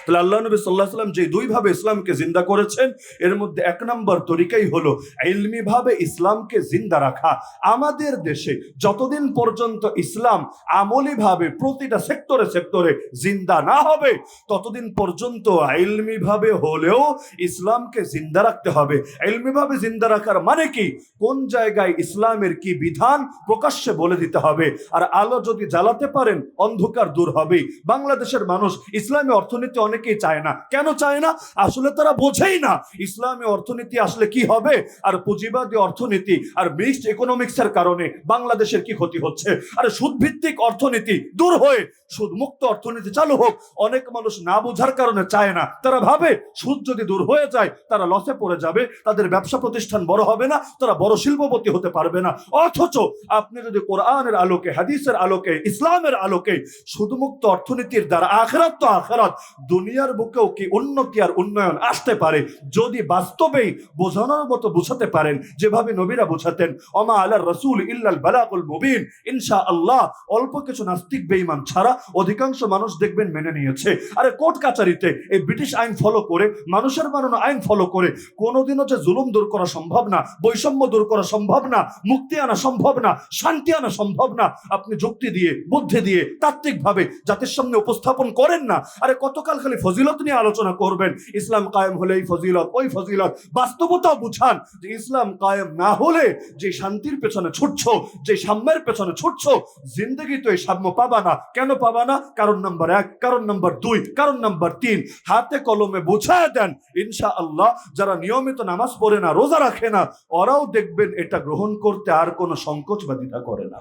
তাহলে আল্লাহ নবী সাল্লাল্লাহু আলাইহি ওয়াসাল্লাম যে দুইভাবে ইসলামকে জিন্দা করেছেন, এর মধ্যে এক নম্বর তরিকাই হলো ইলমি ভাবে ইসলামকে জিন্দা রাখা। আমাদের দেশে যতদিন পর্যন্ত ইসলাম আমলি ভাবে প্রতিটা সেক্টরে সেক্টরে জিন্দা না হবে, ততদিন পর্যন্ত ইলমি ভাবে হলেও ইসলামকে জিন্দা রাখতে হবে। ইলমি ভাবে জিন্দা রাখার মানে কি? কোন জায়গায় ইসলামের কি বিধান প্রকাশ্যে বলে দিতে হবে। আর আলো যদি জ্বালাতে পারেন অন্ধকার দূর হবে। বাংলাদেশের মানুষ ইসলামী অর্থনীতি অনেকেই চায় না। কেন চায় না? আসলে তারা বোঝেই না ইসলামী অর্থনীতি আসলে কি হবে। আর পুঁজিবাদী অর্থনীতি আর মিক্সড ইকোনমিক্সের কারণে বাংলাদেশের কি ক্ষতি হচ্ছে। আর সুদভিত্তিক অর্থনীতি দূর হয়ে সুদ মুক্ত অর্থনীতি চালু হোক। অনেক মানুষ না বোঝার কারণে চায় না। তারা ভাবে সুদ যদি দূর হয়ে যায় তারা লসে পড়ে যাবে, তাদের ব্যবসা প্রতিষ্ঠান বড় হবে না, তারা বড় শিল্পপতি হতে পারবে না। অথচ আপনি যদি কোরআনের আলোকে, হাদিসের আলোকে, ইসলামের আলোকে সুদমুক্ত অর্থনীতির দ্বারা আখিরাত তো আখিরাত, দুনিয়া দুনিয়ার বুকেও কি উন্নতি আর উন্নয়ন আসতে পারে যদি বাস্তবেই বোঝানোর মতো বুঝাতে পারেন যেভাবে নবীরা বুঝাতেন। ওমা আলার রাসূল ইল্লাল বালাগুল মুবিন। ইনশাআল্লাহ অল্প কিছু নাস্তিক বেঈমান ছাড়া অধিকাংশ মানুষ দেখবেন মেনে নিয়েছে। আরে কোর্ট কাচারিতে এই ব্রিটিশ আইন ফলো করে, মানুষের বানানো আইন ফলো করে কোনোদিনও যে জুলুম দূর করা সম্ভব না, বৈষম্য দূর করা সম্ভব না, মুক্তি আনা সম্ভব না, শান্তি আনা সম্ভব না, আপনি যুক্তি দিয়ে, বুদ্ধি দিয়ে, তাত্ত্বিক ভাবে জাতির সামনে উপস্থাপন করেন না। আরে কতকাল খালি ফজিলত নিয়ে আলোচনা করবেন, ইসলাম কায়েম হলে এই ফজিলত, ওই ফজিলত। বাস্তবতাও বুঝান যে ইসলাম কায়েম না হলে যে শান্তির পেছনে ছুটছো, যে সাম্যের পেছনে ছুটছো, জিন্দগি তো এই সাম্য পাবা না। কেন পাবা না? কারণ নাম্বার 1, কারণ নাম্বার 2, কারণ নাম্বার 3। হাতে কলমে বুঝায় দেন, ইনশাআল্লাহ যারা নিয়মিত নামাজ পড়ে না, রোজা রাখে না, ওরাও দেখবেন এটা গ্রহণ করতে আর কোনো সংকোচ বা দ্বিধা করে না।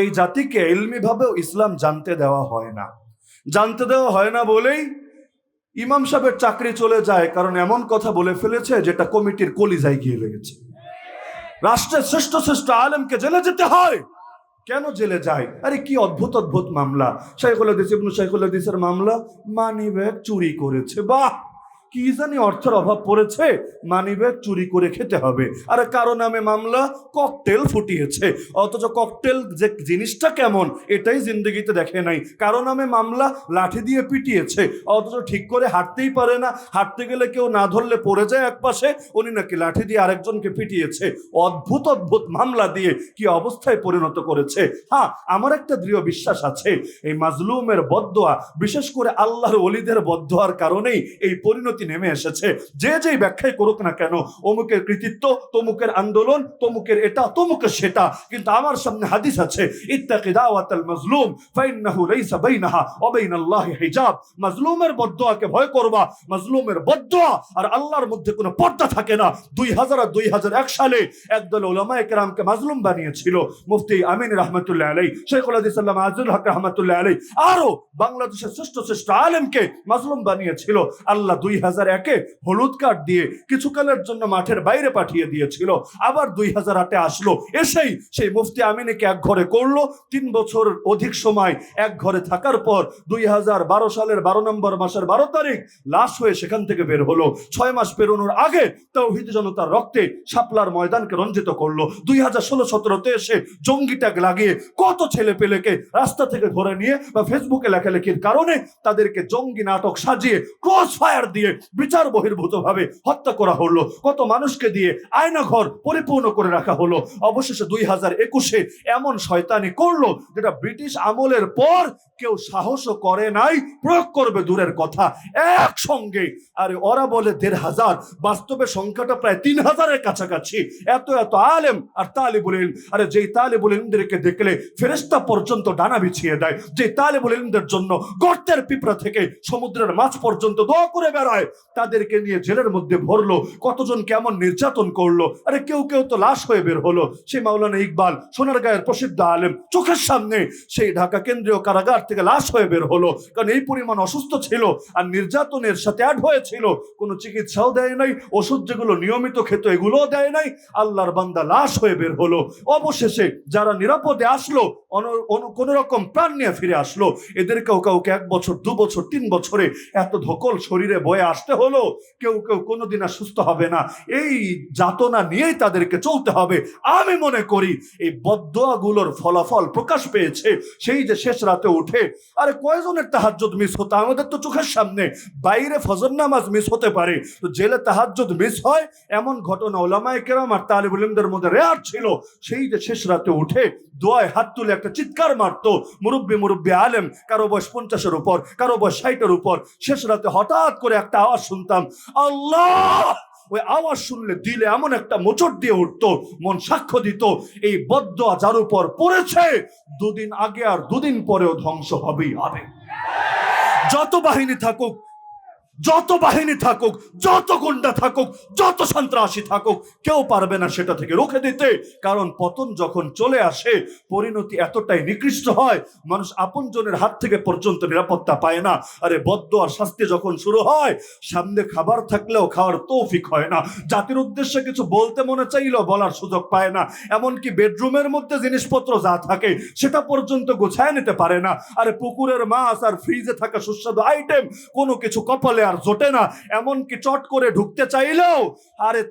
এই জাতিকে ইলমি ভাবেও ইসলাম জানতে দেওয়া হয় না। জানতে দেওয়া হয় না বলেই ইমাম সাহেবের চাকরি চলে যায়, কারণ এমন কথা বলে ফেলেছে যেটা কমিটির কলিজায় গিয়ে লেগেছে। রাষ্ট্রের শ্রেষ্ঠ শ্রেষ্ঠ আলেমকে জেলে যেতে হয়। কেন জেলে যায়? আরে কি অদ্ভুত অদ্ভুত মামলা। শাইখুল হাদিস ইবনে শাইখুল হাদিসের মামলা, মানিব্যাগ চুরি করেছে। বাহ, কি জানি অর্থের অভাব পড়েছে, মানিব্যাগ চুরি করে খেতে হবে। আরে কারো নামে মামলা, ককটেল ফুটিয়েছে, অথচ ককটেল যে জিনিসটা কেমন এটাই জিন্দগিতে দেখে নাই। কারো নামে মামলা, লাঠি দিয়ে পিটিয়েছে, অথচ ঠিক করে হাঁটতেই পারে না, হাঁটতে গেলে কেউ না ধরলে পড়ে যায় এক পাশে, উনি নাকি লাঠি দিয়ে আরেকজনকে পিটিয়েছে। অদ্ভুত অদ্ভুত মামলা দিয়ে কি অবস্থায় পরিণত করেছে। হ্যাঁ, আমার একটা দৃঢ় বিশ্বাস আছে, এই মাজলুমের বদদোয়া, বিশেষ করে আল্লাহর ওলিদের বদদোয়ার কারণেই এই পরিণতি নেমে এসেছে। যে যেই ব্যাখ্যাই করুক না কেন, অমুকের কৃতিত্ব, তমুকের আন্দোলন, তমুকের এটা, তমুকের সেটা, কিন্তু আমার সামনে হাদিস আছে, ইত্তাকি দাওয়াতাল মাজলুম ফাইন্নাহু লাইসা বাইনাহা ওয়া বাইনাল্লাহি হিজাব। মাজলুমের বদদোয়াকে ভয় করবা। মাজলুমের বদদোয়া আর আল্লাহর মধ্যে কোনো পর্দা থাকে না। 2001 সালে একদল উলামায়ে কেরামকে মাজলুম বানিয়েছিল মুফতি আমিন রাহমাতুল্লাহ আলাইহি, শাইখুল হাদিস আল্লামা আজিজুল হক রাহমাতুল্লাহ আলাইহি, আরো বাংলাদেশের শ্রেষ্ঠ শ্রেষ্ঠ আলেমকে মাজলুম বানিয়েছিল। আল্লাহ 2001-এ হলুদ কার্ড দিয়ে কিছুকালের জন্য মাঠের বাইরে পাঠিয়ে দিয়েছিল। আবার 2008-এ আসলো, এসেই সেই মুফতি আমিনকে এক ঘরে করলো। 3 বছর অধিক সময় এক ঘরে থাকার পর 2012 সালের 12 নম্বর মাসের 12 তারিখ লাশ হয়ে সেখান থেকে বের হলো। 6 মাস পেরোনোর আগে তাওহীদ জনতার রক্তে শাপলার ময়দানকে রঞ্জিত করলো। 2016-17-তে এসে জঙ্গি ট্যাগ লাগিয়ে কত ছেলে পেলেকে রাস্তা থেকে ধরে নিয়ে বা ফেসবুকে লেখালেখির কারণে তাদেরকে জঙ্গি নাটক সাজিয়ে ক্রস ফায়ার দিয়ে বিচার বহির্ভূত ভাবে হত্যা করা হলো। কত মানুষকে দিয়ে আয়না ঘর পরিপূর্ণ করে রাখা হলো। অবশেষে 2021-এ এমন শয়তানি করলো যেটা ব্রিটিশ আমলের পর কেউ সাহসও করে নাই, প্রয়োগ করবে দূরের কথা। একসঙ্গে, আরে ওরা বলে 1,500, বাস্তবে সংখ্যাটা প্রায় 3,000-এর কাছাকাছি। এত এত আলেম আর তালিবুল ইলম। আরে যেই তালিবুল ইলমদেরকে দেখলে ফেরেশতা পর্যন্ত ডানা বিছিয়ে দেয়, যে তালিবুল ইলমদের জন্য গর্তের পিঁপড়া থেকে সমুদ্রের মাছ পর্যন্ত দোয়া করে বেড়ায়, তাদেরকে নিয়ে জেলের মধ্যে ভরলো। কতজন কেমন নির্যাতন করলো। আরে কেউ কেউ তো লাশ হয়ে বের হলো। সেই মাওলানা ইকবাল, সোনারগাঁয়ের প্রসিদ্ধ আলেম, চোখের সামনে সেই ঢাকা কেন্দ্রীয় কারাগার থেকে লাশ হয়ে বের হলো, কারণ এই পরিমাণ অসুস্থ ছিল আর নির্যাতনের সাথে অ্যাড হয়েছিল। কোনো চিকিৎসাও দেয় নাই, ওষুধ যেগুলো নিয়মিত খেত এগুলোও দেয় নাই। আল্লাহর বান্দা লাশ হয়ে বের হলো। অবশেষে যারা নিরাপদে আসলো, কোন রকম প্রাণ নিয়ে ফিরে আসলো, এদেরকেও কাউকে 1 বছর, 2 বছর, 3 বছরে এত ধকল শরীরে বয়ে আসতে হলো। কেউ কেউ কোনোদিন আর সুস্থ হবে না। এই যাতনা নিয়েই তাদেরকে চলতে হবে। আমি মনে করি এই বদদোয়াগুলোর ফলাফল প্রকাশ পেয়েছে সেই যে শেষ রাতে উঠে, আরে কয়জনের তাহাজ্জুদ মিস হতো আমাদের তো চোখের সামনে। বাইরে ফজর নামাজ মিস হতে পারে, তো জেলে তাহাজ্জুদ মিস হয়, এমন ঘটনা উলামায়ে কেরাম আর তালিবুল ইলমদের মধ্যে রেয়ার ছিল। সেই যে শেষ রাতে উঠে দোয়ায় হাত তুলে একটা চিৎকার মারতো মুরব্বি আলেম, কারো বয়স 50-এর উপর, কারো বয়স 60-এর উপর। শেষ রাতে হঠাৎ করে একটা আওয়াজ শুনতাম, আল্লাহ। ওই আওয়াজ শুনলে দিলে এমন একটা মোচড় দিয়ে উঠতো, মন সাক্ষ্য দিত এই বদদোয়া যার উপর পড়েছে 2 দিন আগে আর 2 দিন পরেও ধ্বংস হবেই হবে। যত বাহিনী থাকুক, যত বাহিনী থাকুক, যত গুন্ডা থাকুক, যত সন্ত্রাসী থাকুক, কেউ পারবে না সেটা থেকে রুখে দিতে। কারণ পতন যখন চলে আসে, পরিণতি এতটাই নিকৃষ্ট হয়, মানুষ আপনজনের হাত থেকে পর্যন্ত নিরাপত্তা পায় না। আরে বদ্দুয়ার শাস্তি যখন শুরু হয়, সামনে খাবার থাকলেও খাওয়ার তৌফিক হয় না, জাতির উদ্দেশ্যে কিছু বলতে মনে চাইলেও বলার সুযোগ পায় না, এমনকি বেডরুমের মধ্যে জিনিসপত্র যা থাকে সেটা পর্যন্ত গোছায় নিতে পারে না। আরে পুকুরের মাছ আর ফ্রিজে থাকা সুস্বাদু আইটেম কোনো কিছু কপালে আর জোটে না, এমনকি চট করে ঢুকতে চাইলেও আরে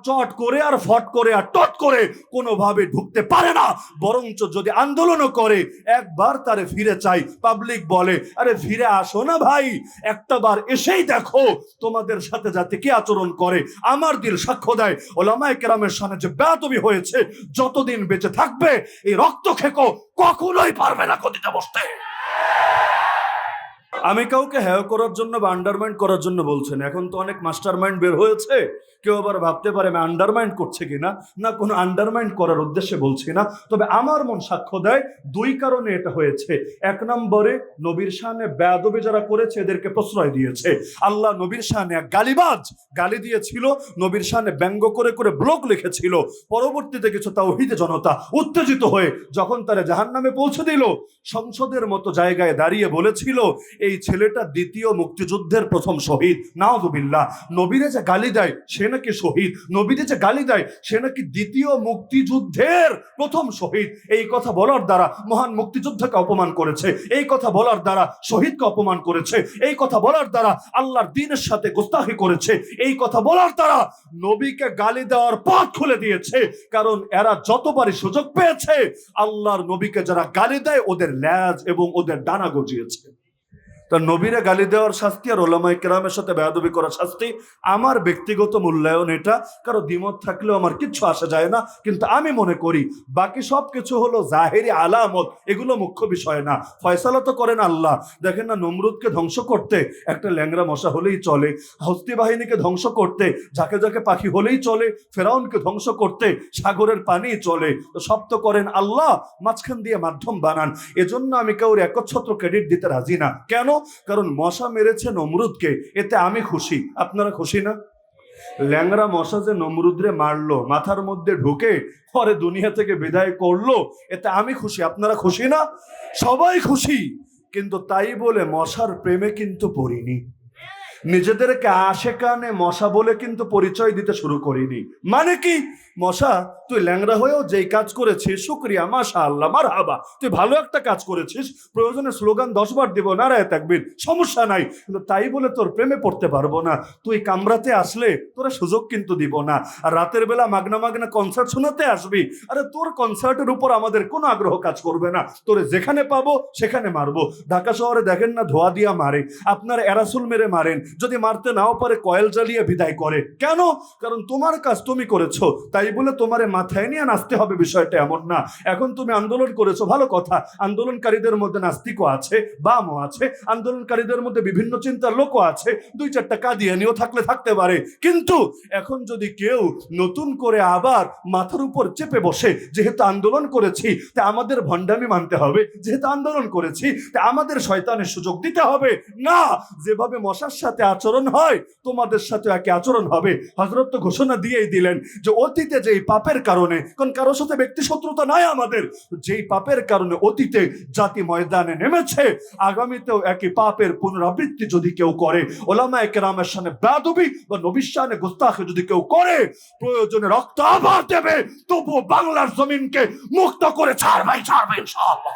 চট করে আর ফট করে আর টট করে কোনোভাবে ঢুকতে পারে না। বরঞ্চ যদি আন্দোলনও করে, একবার তারে ফিরে চাই। পাবলিক বলে, আরে ফিরে আসো না ভাই, একটা বার এসেই দেখো তোমাদের সাথে যাতে কি আচরণ করে। আমার দিল সাক্ষ্য দেয়, ওলামায়ে কেরামের সামনে যে বেয়াদবি হয়েছে, যতদিন বেঁচে থাকবে এই রক্ত খেকো কখনোই পারবে না গদিতে বসতে। আমি কাউকে হ্যায় করার জন্য বা আন্ডারমাইন্ড করার জন্য বলছেন। এখন তো অনেক মাস্টার মাইন্ড বের হয়েছে, কেউ আবার ভাবতে পারে আমি আন্ডারমাইন্ড করছে কিনা। না, কোনো আন্ডারমাইন্ড করার উদ্দেশ্যে বলছি না। তবে আমার মন সাক্ষ্য দেয় দুই কারণে এটা হয়েছে। এক নম্বরে, নবীর শানে বেয়াদবি যারা করেছে এদেরকে প্রশ্রয় দিয়েছে। আল্লাহ নবীর শানে এক গালিবাজ গালি দিয়েছিল, নবীর শানে ব্যঙ্গ করে করে ব্লগ লিখেছিল। পরবর্তীতে কিছু তাওহীদে জনতা উত্তেজিত হয়ে যখন তারা জাহান্নামে পৌঁছে দিল, সংসদের মতো জায়গায় দাঁড়িয়ে বলেছিল এই ছেলেটা দ্বিতীয় মুক্তিযুদ্ধের প্রথম শহীদ। নাউযুবিল্লাহ। নবীরে যে গালি দেয় সে নাকি শহীদ, নবীরে যে গালি দেয় সে নাকি দ্বিতীয় মুক্তিযুদ্ধের প্রথম শহীদ। এই কথা বলার দ্বারা মহান মুক্তিযোদ্ধাকে অপমান করেছে, এই কথা বলার দ্বারা শহীদকে অপমান করেছে, এই কথা বলার দ্বারা আল্লাহর দ্বীনের সাথে গোস্তাখি করেছে, এই কথা বলার দ্বারা নবীকে গালি দেওয়ার পথ খুলে দিয়েছে। কারণ এরা যতবারই সুযোগ পেয়েছে, আল্লাহর নবীকে যারা গালি দেয় ওদের ল্যাজ এবং ওদের ডানা গজিয়েছে। তার নবীরা গালি দেওয়ার শাস্তি আর ওলামায়ে কেরামের সাথে বেয়াদবি করার শাস্তি, আমার ব্যক্তিগত মূল্যায়ন এটা, কারো দ্বিমত থাকলেও আমার কিচ্ছু আসা যায় না। কিন্তু আমি মনে করি বাকি সব কিছু হলো জাহেরি আলামত, এগুলো মুখ্য বিষয় না। ফয়সালা তো করেন আল্লাহ। দেখেন না, নমরুদকে ধ্বংস করতে একটা ল্যাংরা মশা হলেই চলে, হস্তি বাহিনীকে ধ্বংস করতে ঝাঁকে ঝাঁকে পাখি হলেই চলে, ফেরাউনকে ধ্বংস করতে সাগরের পানি চলে। তো সব তো করেন আল্লাহ, মাঝখান দিয়ে মাধ্যম বানান। এজন্য আমি কাউর একচ্ছত্র ক্রেডিট দিতে রাজি না। কেন? কারণ মশা মেরেছে নমরুদকে, এতে আমি খুশি, আপনারা খুশি না? ল্যাংরা মশা যে নমরুদরে মারলো, মাথার মধ্যে ঢুকে পরে দুনিয়া থেকে বিদায় করলো, এতে আমি খুশি, আপনারা খুশি না? সবাই খুশি। কিন্তু তাই বলে মশার প্রেমে কিন্তু পড়িনি, নিজেদেরকে আশেকানে মশা বলে কিন্তু পরিচয় দিতে শুরু করিনি। মানে কি, মশা তুই ল্যাংড়া হয়েও যেই কাজ করেছিস, শুকরিয়া, মাশাআল্লাহ, মারহাবা, তুই ভালো একটা কাজ করেছিস, প্রয়োজনে স্লোগান 10 বার দিব, নারায়ে তাকবীর, সমস্যা নাই। কিন্তু তাই বলে তোর প্রেমে পড়তে পারবো না। তুই কামরাতে আসলে তোরা সুযোগ কিন্তু দিব না। আর রাতের বেলা মাগনা মাগনা কনসার্ট শোনাতে আসবি, আরে তোর কনসার্টের উপর আমাদের কোনো আগ্রহ কাজ করবে না। তোরে যেখানে পাবো সেখানে মারবো। ঢাকা শহরে দেখেন না, ধোয়া দিয়া মারে, আপনার এরাসুল মেরে মারেন, যদি মারতে নাও পারে কয়েল জ্বালিয়ে বিদায় করে। কেন? কারণ তোমার কাজ তুমি করেছো, তাই বলে তোমারে মাথায় নিয়ে নাচতে হবে বিষয়টা এমন না। এখন তুমি আন্দোলন করেছো, ভালো কথা, আন্দোলনকারীদের মধ্যে নাস্তিকও আছে, বামও আছে, আন্দোলনকারীদের মধ্যে বিভিন্ন চিন্তার লোকও আছে, 2-4টা কাদিয়ানিও থাকলে থাকতে পারে। কিন্তু এখন যদি কেউ নতুন করে আবার মাথার উপর চেপে বসে, যেহেতু আন্দোলন করেছি তা আমাদের ভণ্ডামি মানতে হবে, যেহেতু আন্দোলন করেছি তা আমাদের শয়তানের সুযোগ দিতে হবে না। যেভাবে মশার সাথে আচরণ হয় তোমাদের সাথে একই আচরণ হবে। হযরত তো ঘোষণা দিয়েই দিলেন যে অতীতে যেই পাপের কারণে, কোন কারোর সাথে ব্যক্তি শত্রুতা নাই আমাদের, যেই পাপের কারণে অতীতে জাতি ময়দানে নেমেছে, আগামীতেও একই পাপের পুনরাবৃত্তি যদি কেউ করে, ওলামায়ে কেরামের সামনে বেয়াদবি বা নবীর শানে গোস্তাখি যদি কেউ করে, প্রয়োজনে রক্ত আবার দেবে, তবু বাংলার জমিনকে মুক্ত করে ছাড়বে ইনশাআল্লাহ।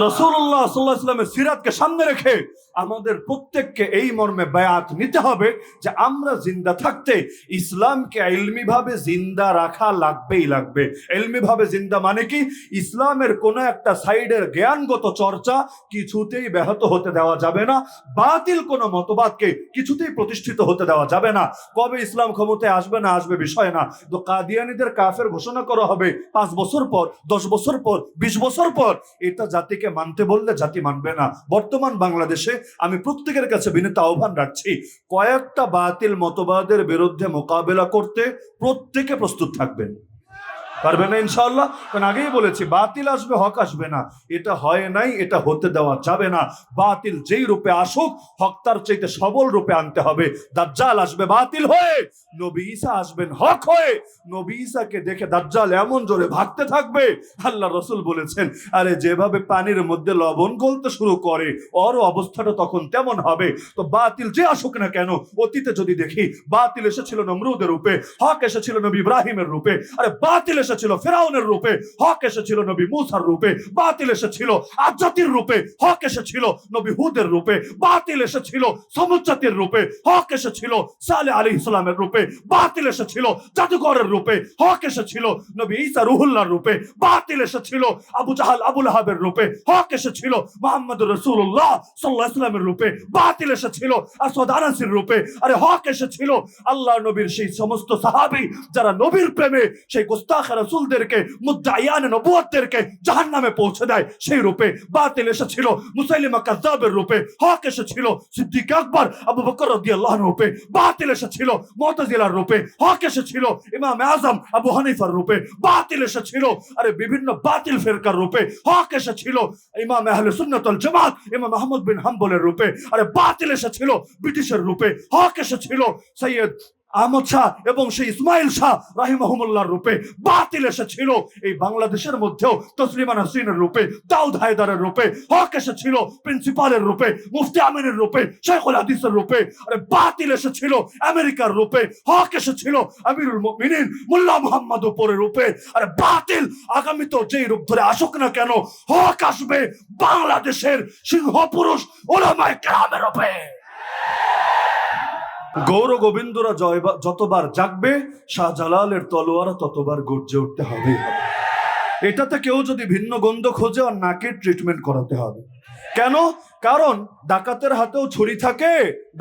রাসূলুল্লাহ সাল্লাল্লাহু আলাইহি ওয়াসাল্লামের সিরাতকে সামনে রেখে আমাদের প্রত্যেককে এই মর্মে বায়াত নিতে হবে যে আমরা জিন্দা থাকতে ইসলামকে ইলমি ভাবে জিন্দা রাখা লাগবেই লাগবে। ইলমি ভাবে জিন্দা মানে কি, ইসলামের কোন একটা সাইডের জ্ঞানগত চর্চা কিছুতেই ব্যাহত হতে দেওয়া যাবে না, বাতিল কোন মতবাদকে কিছুতেই প্রতিষ্ঠিত হতে দেওয়া যাবে না। কবে ইসলাম ক্ষমতায় আসবে না আসবে বিষয় না, তো কাদিয়ানীদের কাফের ঘোষণা করা হবে 5 বছর পর, 10 বছর পর, 20 বছর পর, এটা জাতিকে মানতে বললে জাতি মানবে না। বর্তমান বাংলাদেশে আমি প্রত্যেকের কাছে বিনীত আহ্বান রাখছি, কয়েকটা বাতিল মতবাদের বিরুদ্ধে মোকাবেলা করতে প্রত্যেকে প্রস্তুত থাকবেন। পারবে না ইনশাআল্লাহ। কারণ আগেই বলেছি বাতিল আসবে, হক আসবে না। এটা হয় নাই, এটা হতে দেওয়া যাবে না। বাতিল যেই রূপে আসুক, হক তার চাইতে সবল রূপে আনতে হবে। দাজ্জাল আসবে বাতিল হয়ে, নবী ঈসা আসবেন হক হয়ে। নবী ঈসাকে দেখে দাজ্জাল এমন জোরে ভাগতে থাকবে, আল্লাহ রসুল বলেছেন আরে যেভাবে পানির মধ্যে লবণ গলতে শুরু করে ওর অবস্থাটা তখন তেমন হবে। তো বাতিল যে আসুক না কেন, অতীতে যদি দেখি বাতিল এসেছিল নমরুদের রূপে, হক এসেছিল নবী ইব্রাহিমের রূপে। আরে বাতিল এসেছিল ফেরাউনের রূপে, হক এসেছিল নবী মুসার রূপে। বাতিল এসেছিল আজাতির রূপে, হক এসেছিল নবী হুদের রূপে। বাতিল এসেছিল সমুদ জাতির রূপে, হক এসেছিল সালেহ আলাইহিস সালামের রূপে। বাতিল এসেছিল জাদুঘরের রূপে, হক এসেছিল নবী ঈসা রুহুল্লাহর রূপে। বাতিল এসেছিল আবু জাহাল আবু লাহাবের রূপে, হক এসেছিল মুহাম্মদুর রাসূলুল্লাহ সাল্লাল্লাহু আলাইহি ওয়াসাল্লামের রূপে। বাতিল এসেছিল আসওয়াদ আনাসির রূপে। আরে হক এসেছিল আল্লাহর নবীর সেই সমস্ত সাহাবী যারা নবীর প্রেমে সেই গুস্তাখ রাসূলদেরকে, মুদ্দাইয়ানে নবুয়তদেরকে জাহান্নামে পৌঁছে দেয় সেই রূপে। বাতিল এসেছিল মুসাইলিমা কাযযাবের রূপে, হক এসেছিল সিদ্দিক আকবর আবু বকর রাদিয়াল্লাহু আনহু রূপে। বাতিল এসেছিল মুতাজিলার রূপে, হক এসেছিল ইমাম আযম আবু হানিফার রূপে। বাতিল এসেছিল আরে বিভিন্ন বাতিল ফিরকার রূপে, হক এসেছিল ইমাম আহলে সুন্নাত ওয়াল জামাত ইমাম আহমদ বিন হাম্বলের রূপে। আরে বাতিল এসেছিল ব্রিটিশের রূপে, হক এসেছিল সৈয়দ আহমদ শাহ এবং সেই ইসমাইল শাহ রাহিমাহুমুল্লাহর রূপে। বাতিল এসেছিল এই বাংলাদেশের মধ্যেও তসলিমা নাসরিনের রূপে, দাউদ হায়দারের রূপে। হক এসেছিল প্রিন্সিপালের রূপে, মুফতি আমিনের রূপে, শেখুল হাদিসের রূপে। আরে বাতিল এসেছিল আমেরিকার রূপে, হক এসেছিল আমিরুল মুমিনিন মোল্লা মুহাম্মদ উপরের রূপে। আরে বাতিল আগামীতেও যেই রূপ ধরে আসুক না কেন, হক আসবে বাংলাদেশের সিংহ পুরুষ উলামায়ে কেরামের রূপে। গৌর গোবিন্দরা যতবার জাগবে, শাহজালালের তলোয়ার ততবার গর্জে উঠতে হবে। এটাতে কেউ যদি ভিন্ন গন্ধ খোঁজে, আর নাকের ট্রিটমেন্ট করাতে হবে। কেন? কারণ ডাকাতের হাতেও ছুরি থাকে,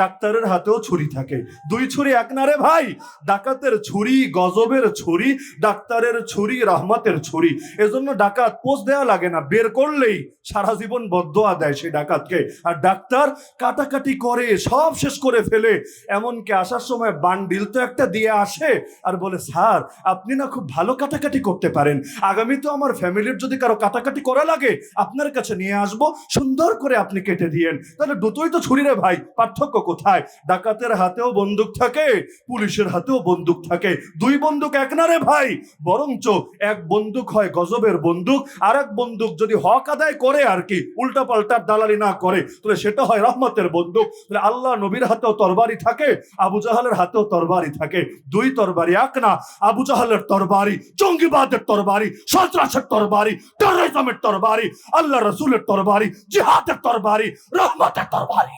ডাক্তারের হাতেও ছুরি থাকে। দুই ছুরি এক না রে ভাই। ডাকাতের ছুরি গজবের ছুরি, ডাক্তারের ছুরি রহমতের ছুরি। এজন্য ডাকাত পোষ দেওয়া লাগে না, বের করলেই সারা জীবন বদদোয়া দেয় সেই ডাকাতকে। আর ডাক্তার কাটাকাটি করে সব শেষ করে ফেলে। এমনকি আসার সময় বান্ডিল তো একটা দিয়ে আসে আর বলে স্যার আপনি না খুব ভালো কাটাকাটি করতে পারেন, আগামী তো আমার ফ্যামিলির যদি কারো কাটাকাটি করা লাগে আপনার কাছে নিয়ে আসবো, সুন্দর করে আপনি কেটে দিয়েন। তাহলে দুটোই তো ছুরি রে ভাই, পার্থক্য কোথায়? ডাকাতের হাতেও বন্দুক থাকে, পুলিশের হাতেও বন্দুক থাকে। দুই বন্দুক এক না রে ভাই। বরঞ্চ এক বন্দুক হয় গজবের বন্দুক, আর এক বন্দুক যদি হক আদায় করে আর কি, উল্টা পাল্টার দালালি না করে, তাহলে সেটা হয় রহমতের বন্দুক। তাহলে আল্লাহ নবীর হাতেও তরবারি থাকে, আবু জাহালের হাতেও তরবারি থাকে। দুই তরবারি এক না। আবু জাহালের তরবারি জঙ্গিবাদের তরবারি, সন্ত্রাসের তরবারি, টেররিজমের তরবারি, আল্লাহ রসুলের তরবারি, জিহাদের তরবারি, রহমতের তরবারি।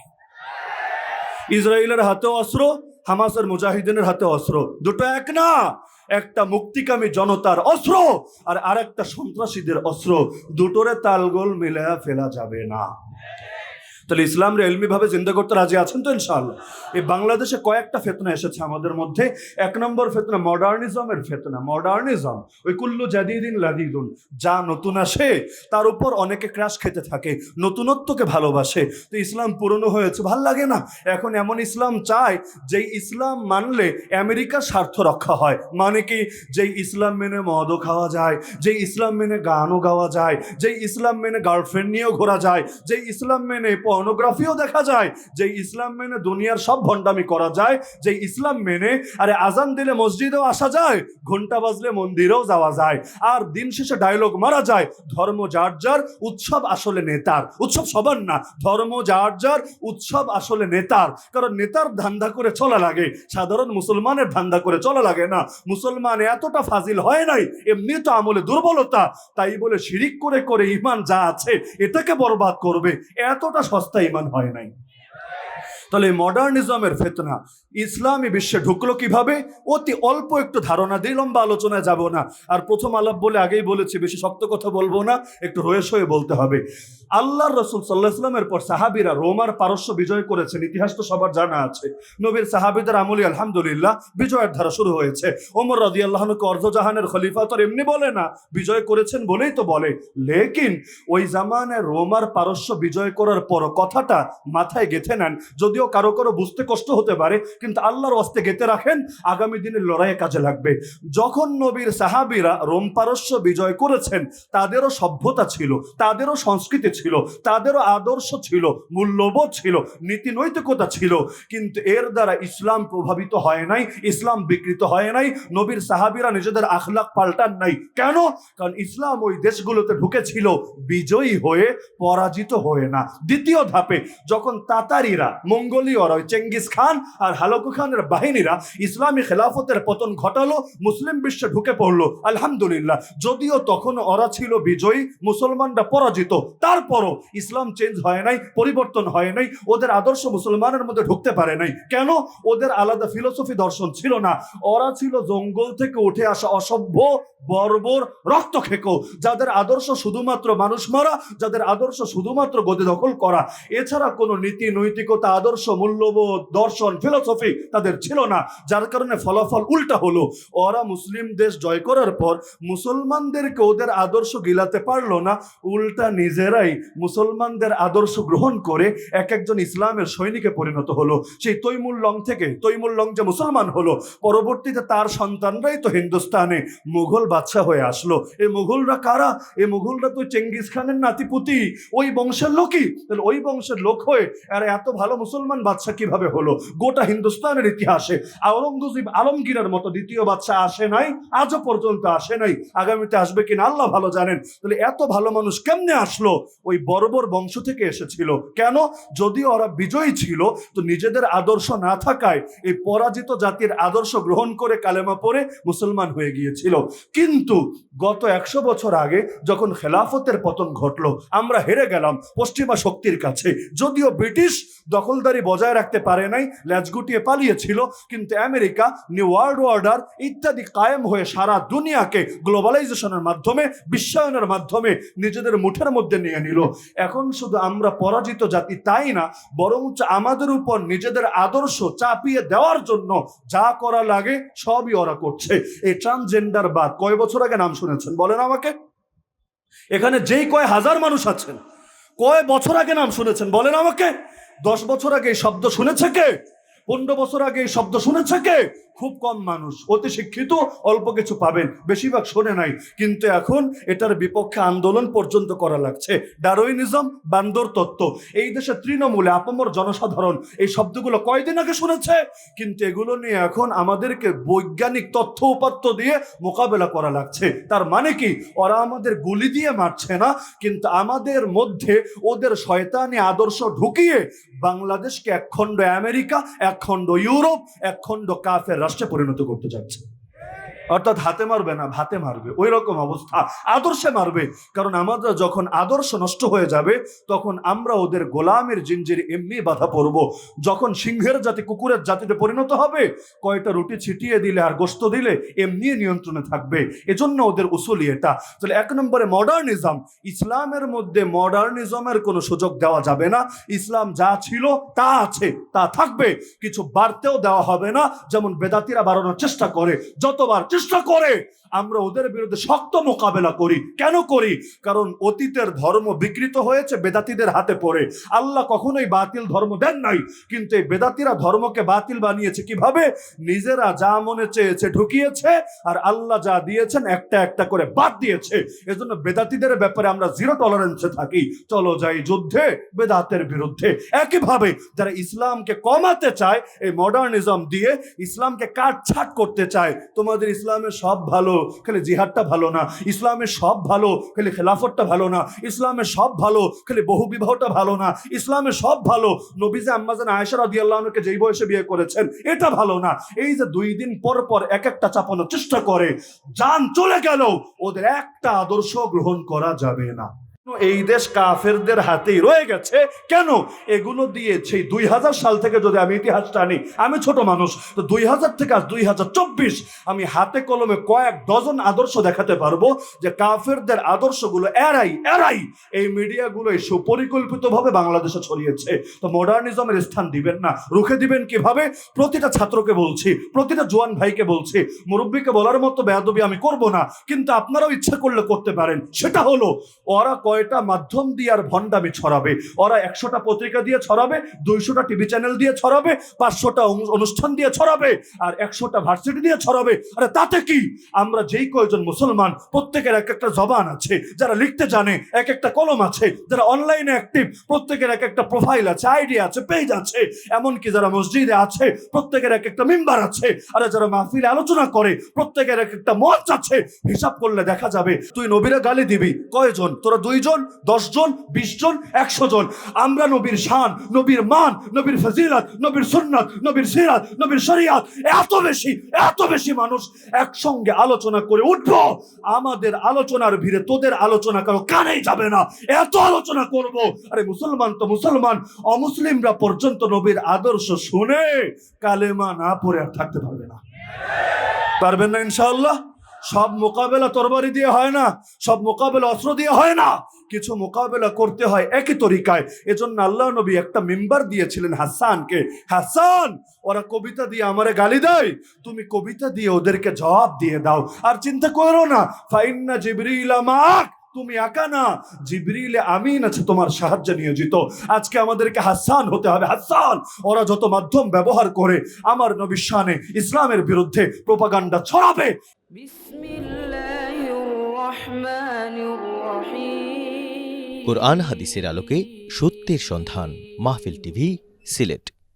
ইসরায়েলের হাতেও অস্ত্র, হামাসের মুজাহিদিনের হাতে অস্ত্র। দুটো এক না। একটা মুক্তিকামী জনতার অস্ত্র আর আরেকটা সন্ত্রাসীদের অস্ত্র। দুটোরে তালগোল মিলায়া ফেলা যাবে না। তাহলে ইসলামরে এলমি ভাবে জিন্দা করতে রাজি আছেন তো ইনশাআল্লাহ? এই বাংলাদেশে কয়েকটা ফেতনা এসেছে আমাদের মধ্যে। এক নম্বর ফেতনা মডার্নিজমের ফেতনা। মডার্নিজম ওই কুল্লু জাদিদিন লাদিদুন, যা নতুন আসে তার উপর অনেকে ক্রাশ খেতে থাকে, নতুনত্বকে ভালোবাসে। তো ইসলাম পুরনো হয়েছে ভাল লাগে না। এখন এমন ইসলাম চায় যেই ইসলাম মানলে আমেরিকার স্বার্থ রক্ষা হয়। মানে কি? যেই ইসলাম মেনে মদও খাওয়া যায়, যেই ইসলাম মেনে গানও গাওয়া যায়, যেই ইসলাম মেনে গার্লফ্রেন্ড নিয়েও ঘোরা যায়, যেই ইসলাম মেনে পর্নোগ্রাফিও দেখা যায়, যে ইসলাম মেনে দুনিয়ার সব ভণ্ডামি করা যায়, যে ইসলাম মেনে আরে আজান দিলে মসজিদেও আসা যায়, ঘন্টা বাজলে মন্দিরেও যাওয়া যায়, আর দিন শেষে ডায়লগ মারা যায় ধর্ম যার যার, উৎসব আসলে নেতার। উৎসব সবার না, ধর্ম যার যার, উৎসব আসলে নেতার। কারণ নেতার ধান্দা করে চলা লাগে, সাধারণ মুসলমানের ধান্দা করে চলা লাগে না। মুসলমান এতটা ফাজিল হয় নাই, এমনি তো আমলে দুর্বলতা, তাই বলে শিরিক করে করে ইমান যা আছে এটাকে বরবাদ করবে, এতটা সস্তা ইমান হয় নাই। তাহলে মডার্নিজমের ফেতনা ইসলামী বিশ্বে ঢুকলো কিভাবে? অতি অল্প একটু ধারণা দিয়ে লম্বা আলোচনায় যাব না। আর প্রথম আলাপ বলে আগেই বলেছি বেশি শক্ত কথা বলবো না, একটু রয়েস হয়ে বলতে হবে। আল্লাহর রাসূল সাল্লাল্লাহু আলাইহি ওয়াসাল্লামের পর সাহাবীরা রোমার পারস্য বিজয় করেছেন, ইতিহাস তো সবার জানা আছে। নবীর সাহাবীদের আমলে আলহামদুলিল্লাহ বিজয়ের ধারা শুরু হয়েছে। ওমর রাদিয়াল্লাহু আনহুকে অর্ধজাহানের খলিফা তো এমনি বলে না, বিজয় করেছেন বলেই তো বলে। লেকিন ওই জামানায় রোমার পারস্য বিজয় করার পর কথাটা মাথায় গেঁথে নেন। যদিও যদিও কারো কারো বুঝতে কষ্ট হতে পারে, কিন্তু আল্লাহর ওয়াস্তে গেঁথে রাখেন, আগামী দিনের লড়াইয়ে কাজে লাগবে। যখন নবীর সাহাবীরা রোম পারস্য বিজয় করেছেন, তাদেরও সভ্যতা ছিল, তাদেরও সংস্কৃতি ছিল, তাদেরও আদর্শ ছিল, মূল্যবোধ ছিল, নীতি নৈতিকতা ছিল, কিন্তু এর দ্বারা ইসলাম প্রভাবিত হয় নাই, ইসলাম বিকৃত হয় নাই, নবীর সাহাবীরা নিজেদের আখলাক পাল্টান নাই। কেন? কারণ ইসলাম ওই দেশগুলোতে ঢুকেছিল বিজয়ী হয়ে, পরাজিত হয়ে না। দ্বিতীয় ধাপে যখন তাতারিরা, মঙ্গোলীয়রা, চেঙ্গিস খান আর হালাকু খানের বাহিনীরা ইসলামী খেলাফতের পতন ঘটালো, মুসলিম বিশ্বে ঢুকে পড়লো, আলহামদুলিল্লাহ, যদিও তখন ওরা ছিল বিজয়ী, মুসলমানরা পরাজিত, তারপরও ইসলাম চেঞ্জ হয় নাই, পরিবর্তন হয় নাই, ওদের আদর্শ মুসলমানের মধ্যে ঢুকতে পারে নাই। কেন? ওদের আলাদা ফিলোসফি দর্শন ছিল না। ওরা ছিল জঙ্গল থেকে উঠে আসা অসভ্য, বর্বর, রক্ত খেকো, যাদের আদর্শ শুধুমাত্র মানুষ মারা, যাদের আদর্শ শুধুমাত্র গদি দখল করা, এছাড়া কোনো নীতি নৈতিকতা, আদর্শ, মূল্যবোধ, দর্শন, ফিলোসফি তাদের ছিল না। যার কারণে ফলাফল উল্টা হলো। ওরা মুসলিম দেশ জয় করার পর মুসলমানদেরকে ওদের আদর্শ গিলাতে পারলো না, উল্টা নিজেরাই মুসলমানদের আদর্শ গ্রহণ করে এক একজন ইসলামের সৈনিকে পরিণত হলো। সেই তৈমুর লং থেকে, তৈমুর লং যে মুসলমান হলো, পরবর্তীতে তার সন্তানরাই তো হিন্দুস্তানে মুঘল বাদশাহ হয়ে আসলো। এই মুঘলরা কারা? এই মুঘলরা তো চেঙ্গিস খানের নাতিপুতি, ওই বংশের লোকই। তাহলে ওই বংশের লোক হয়ে আর এত ভালো মুসলমান বাদশাহ কিভাবে হলো? গোটা হিন্দুস্তানের ইতিহাসে আওরঙ্গজেব, আলমগীরের মতো দ্বিতীয় বাদশাহ আসে নাই, আজও পর্যন্ত আসে নাই, আগামীতে আসবে কিনা আল্লাহ ভালো জানেন। তাহলে এত ভালো মানুষ কেমনে আসলো? ওই বর্বর বংশ থেকে এসেছিল। কেন? যদি ওরা বিজয়ী ছিল, তো নিজেদের আদর্শ না থাকায় এই পরাজিত জাতির আদর্শ গ্রহণ করে কালেমা পড়ে মুসলমান হয়ে গিয়েছিল। কিন্তু গত 100 বছর আগে যখন খেলাফতের পতন ঘটলো, আমরা হেরে গেলাম পশ্চিমা শক্তির কাছে। যদিও ব্রিটিশ দখলদারি বজায় রাখতে পারে নাই, ল্যাজ গুটিয়ে পালিয়েছিল, কিন্তু আমেরিকা, নিউ ওয়ার্ল্ড অর্ডার ইত্যাদি কায়েম হয়ে সারা দুনিয়াকে গ্লোবালাইজেশনের মাধ্যমে, বিশ্বায়নের মাধ্যমে নিজেদের মুঠের মধ্যে নিয়ে নিল। এখন শুধু আমরা পরাজিত জাতি তাই না, বরঞ্চ আমাদের উপর নিজেদের আদর্শ চাপিয়ে দেওয়ার জন্য যা করা লাগে সবই ওরা করছে। এই ট্রান্সজেন্ডার বাদ কয় বছর আগে নাম শুনেছেন বলেন আমাকে? এখানে যেই কয় হাজার মানুষ আছেন, কয় বছর আগে নাম শুনেছেন বলেন আমাকে? 10 বছর আগে এই শব্দ শুনেছে কে? 15 বছর আগে এই শব্দ শুনেছে কে? খুব কম মানুষ। অতি শিক্ষিত অল্প কিছু পাবেন, বেশিরভাগ শোনে নাই। কিন্তু এখন এটার বিপক্ষে আন্দোলন পর্যন্ত করা লাগছে। ডারউইনিজম, বান্দর তত্ত্ব, এই দেশে তৃণমূলে আপামর জনসাধারণ এই শব্দগুলো কয়দিন আগে শুনেছে, কিন্তু এগুলো নিয়ে এখন আমাদেরকে বৈজ্ঞানিক তথ্য উপাত্ত দিয়ে মোকাবেলা করা লাগছে। তার মানে কি? ওরা আমাদের গুলি দিয়ে মারছে না, কিন্তু আমাদের মধ্যে ওদের শয়তানি আদর্শ ঢুকিয়ে বাংলাদেশকে একখণ্ড আমেরিকা, একখণ্ড ইউরোপ, একখণ্ড কাফের রাষ্ট্রে পরিণত করতে যাচ্ছে। অর্থাৎ হাতে মারবে না, ভাতে মারবে, ওই রকম অবস্থা। আদর্শে মারবে। কারণ আমাদের যখন আদর্শ নষ্ট হয়ে যাবে, তখন আমরা ওদের গোলামের জিঞ্জির এমনি বাধা পড়ব। যখন সিংহের জাতি কুকুরের জাতিতে পরিণত হবে, কয়টা রুটি ছিটিয়ে দিলে আর গোস্ত দিলে এমনি নিয়ন্ত্রণে থাকবে। এজন্য ওদের উসুলি এটা। তাহলে 1 নম্বরে মডার্নিজম। ইসলামের মধ্যে মডার্নিজমের কোনো সুযোগ দেওয়া যাবে না। ইসলাম যা ছিল তা আছে, তা থাকবে, কিছু বাড়তেও দেওয়া হবে না। যেমন বেদাতিরা বাড়ানোর চেষ্টা করে, যতবার চেষ্টা করে আমরা ওদের বিরুদ্ধে শক্ত মোকাবেলা করি। কেন করি? কারণ অতীতের ধর্ম বিকৃত হয়েছে বেদাতিদের হাতে পড়ে। আল্লাহ কখনোই বাতিল ধর্ম দেন নাই, কিন্তু এই বেদাতিরা ধর্মকে বাতিল বানিয়েছে কিভাবে? নিজেরা যা মনে চেয়েছে ঢুকিয়েছে, আর আল্লাহ যা দিয়েছেন একটা একটা করে বাদ দিয়েছে। এজন্য বেদাতিদের ব্যাপারে আমরা জিরো টলারেন্সে থাকি। চলো যাই যুদ্ধে বেদাতের বিরুদ্ধে। একইভাবে যারা ইসলামকে কমাতে চায় এই মডার্নিজম দিয়ে, ইসলামকে কাটছাট করতে চায়, তোমাদের ইসলামের সব ভালো, খালি জিহাদটা ভালো না, ইসলামের সব ভালো, খালি খেলাফতটা ভালো না, ইসলামের সব ভালো, খালি বহু বিবাহটা ভালো না, ইসলামের সব ভালো, নবীজি আম্মাজান আয়েশা রাদিয়াল্লাহু আনহাকে যেই বয়সে বিয়ে করেছেন এটা ভালো না। এই যে 2 দিন পর পর এক একটা চাপানোর চেষ্টা করে, জান চলে গেল, ওদের একটা আদর্শ গ্রহণ করা যাবে না। এই দেশ কাফেরদের হাতেই রয়ে গেছে। কেন? এগুলো দিয়ে সেই 2000 সাল থেকে যদি আমি ইতিহাসটা আনি, আমি ছোট মানুষ, তো 2000 থেকে আজ 2024 আমি হাতে কলমে কয়েক ডজন আদর্শ দেখাতে পারবো যে কাফেরদের আদর্শগুলো এরাই এই মিডিয়াগুলো সুপরিকল্পিতভাবে বাংলাদেশে ছড়িয়েছে। তো মডার্নিজমের স্থান দিবেন না, রুখে দিবেন কিভাবে? প্রতিটা ছাত্রকে বলছি, প্রতিটা জোয়ান ভাইকে বলছি, মুরব্বীকে বলার মতো বেয়াদবি আমি করব না, কিন্তু আপনারাও ইচ্ছা করলে করতে পারেন। সেটা হলো ওরা 99টা মাধ্যম দিয়ে আর ভণ্ডামি ছড়াবে। ওরা 100টা পত্রিকা দিয়ে ছড়াবে, 200টা টিভি চ্যানেল দিয়ে ছড়াবে, 500টা অনুষ্ঠান দিয়ে ছড়াবে, আর 100টা ভার্সিটি দিয়ে ছড়াবে। আরে তাতে কি? আমরা যেই কয়জন মুসলমান, প্রত্যেকের এক একটা জবান আছে, যারা লিখতে জানে এক একটা কলম আছে, যারা অনলাইনে অ্যাক্টিভ প্রত্যেকের এক একটা প্রোফাইল আছে, আইডি আছে, পেজ আছে, এমনকি যারা মসজিদে আছে প্রত্যেকের এক একটা মেম্বার আছে, আর যারা মাহফিলে আলোচনা করে প্রত্যেকের এক একটা মঞ্চ আছে। হিসাব করলে দেখা যাবে তুই নবীরা গালি দিবি কয়জন? তোরা 2 জন, 10 জন, 20 জন, 100 জন। আমরা নবীর শান, নবীর মান, নবীর ফজিলত, নবীর সুন্নাত, নবীর সিরাত, নবীর শরিয়াত এত বেশি মানুষ একসঙ্গে আলোচনা করে উঠবো। আমাদের আলোচনার ভিড়ে তোদের আলোচনা কারো কানেই যাবে না, এত আলোচনা করব। আরে মুসলমান তো মুসলমান, অমুসলিমরা পর্যন্ত নবীর আদর্শ শুনে কালেমা না পড়ে আর থাকতে পারবে না। পারবেন না ইনশাআল্লাহ। সব মোকাবেলা তরবারি দিয়ে হয় না, সব মোকাবেলা অস্ত্র দিয়ে হয় না, কিছু মোকাবেলা করতে হয় একই তরিকায়। এজন্য আল্লাহ নবী একটা মিম্বার দিয়েছিলেন হাসানকে, হাসান ওরা কবিতা দিয়ে আমারে গালি দেয়, তুমি কবিতা দিয়ে ওদেরকে জবাব দিয়ে দাও। আর চিন্তা করো না, ফাইন্না জিবরিল মাক, তুমি একা না, জিবরিল আমিন আছে তোমার সাহায্যে নিয়োজিত। আজকে আমাদেরকে হাসান হতে হবে, হাসান। ওরা যত মাধ্যম ব্যবহার করে আমার নবীর শানে ইসলামের বিরুদ্ধে প্রোপাগান্ডা ছড়াবে। কোরআন হাদিসের আলোকে সত্যের সন্ধান। মাহফিল টিভি, সিলেট।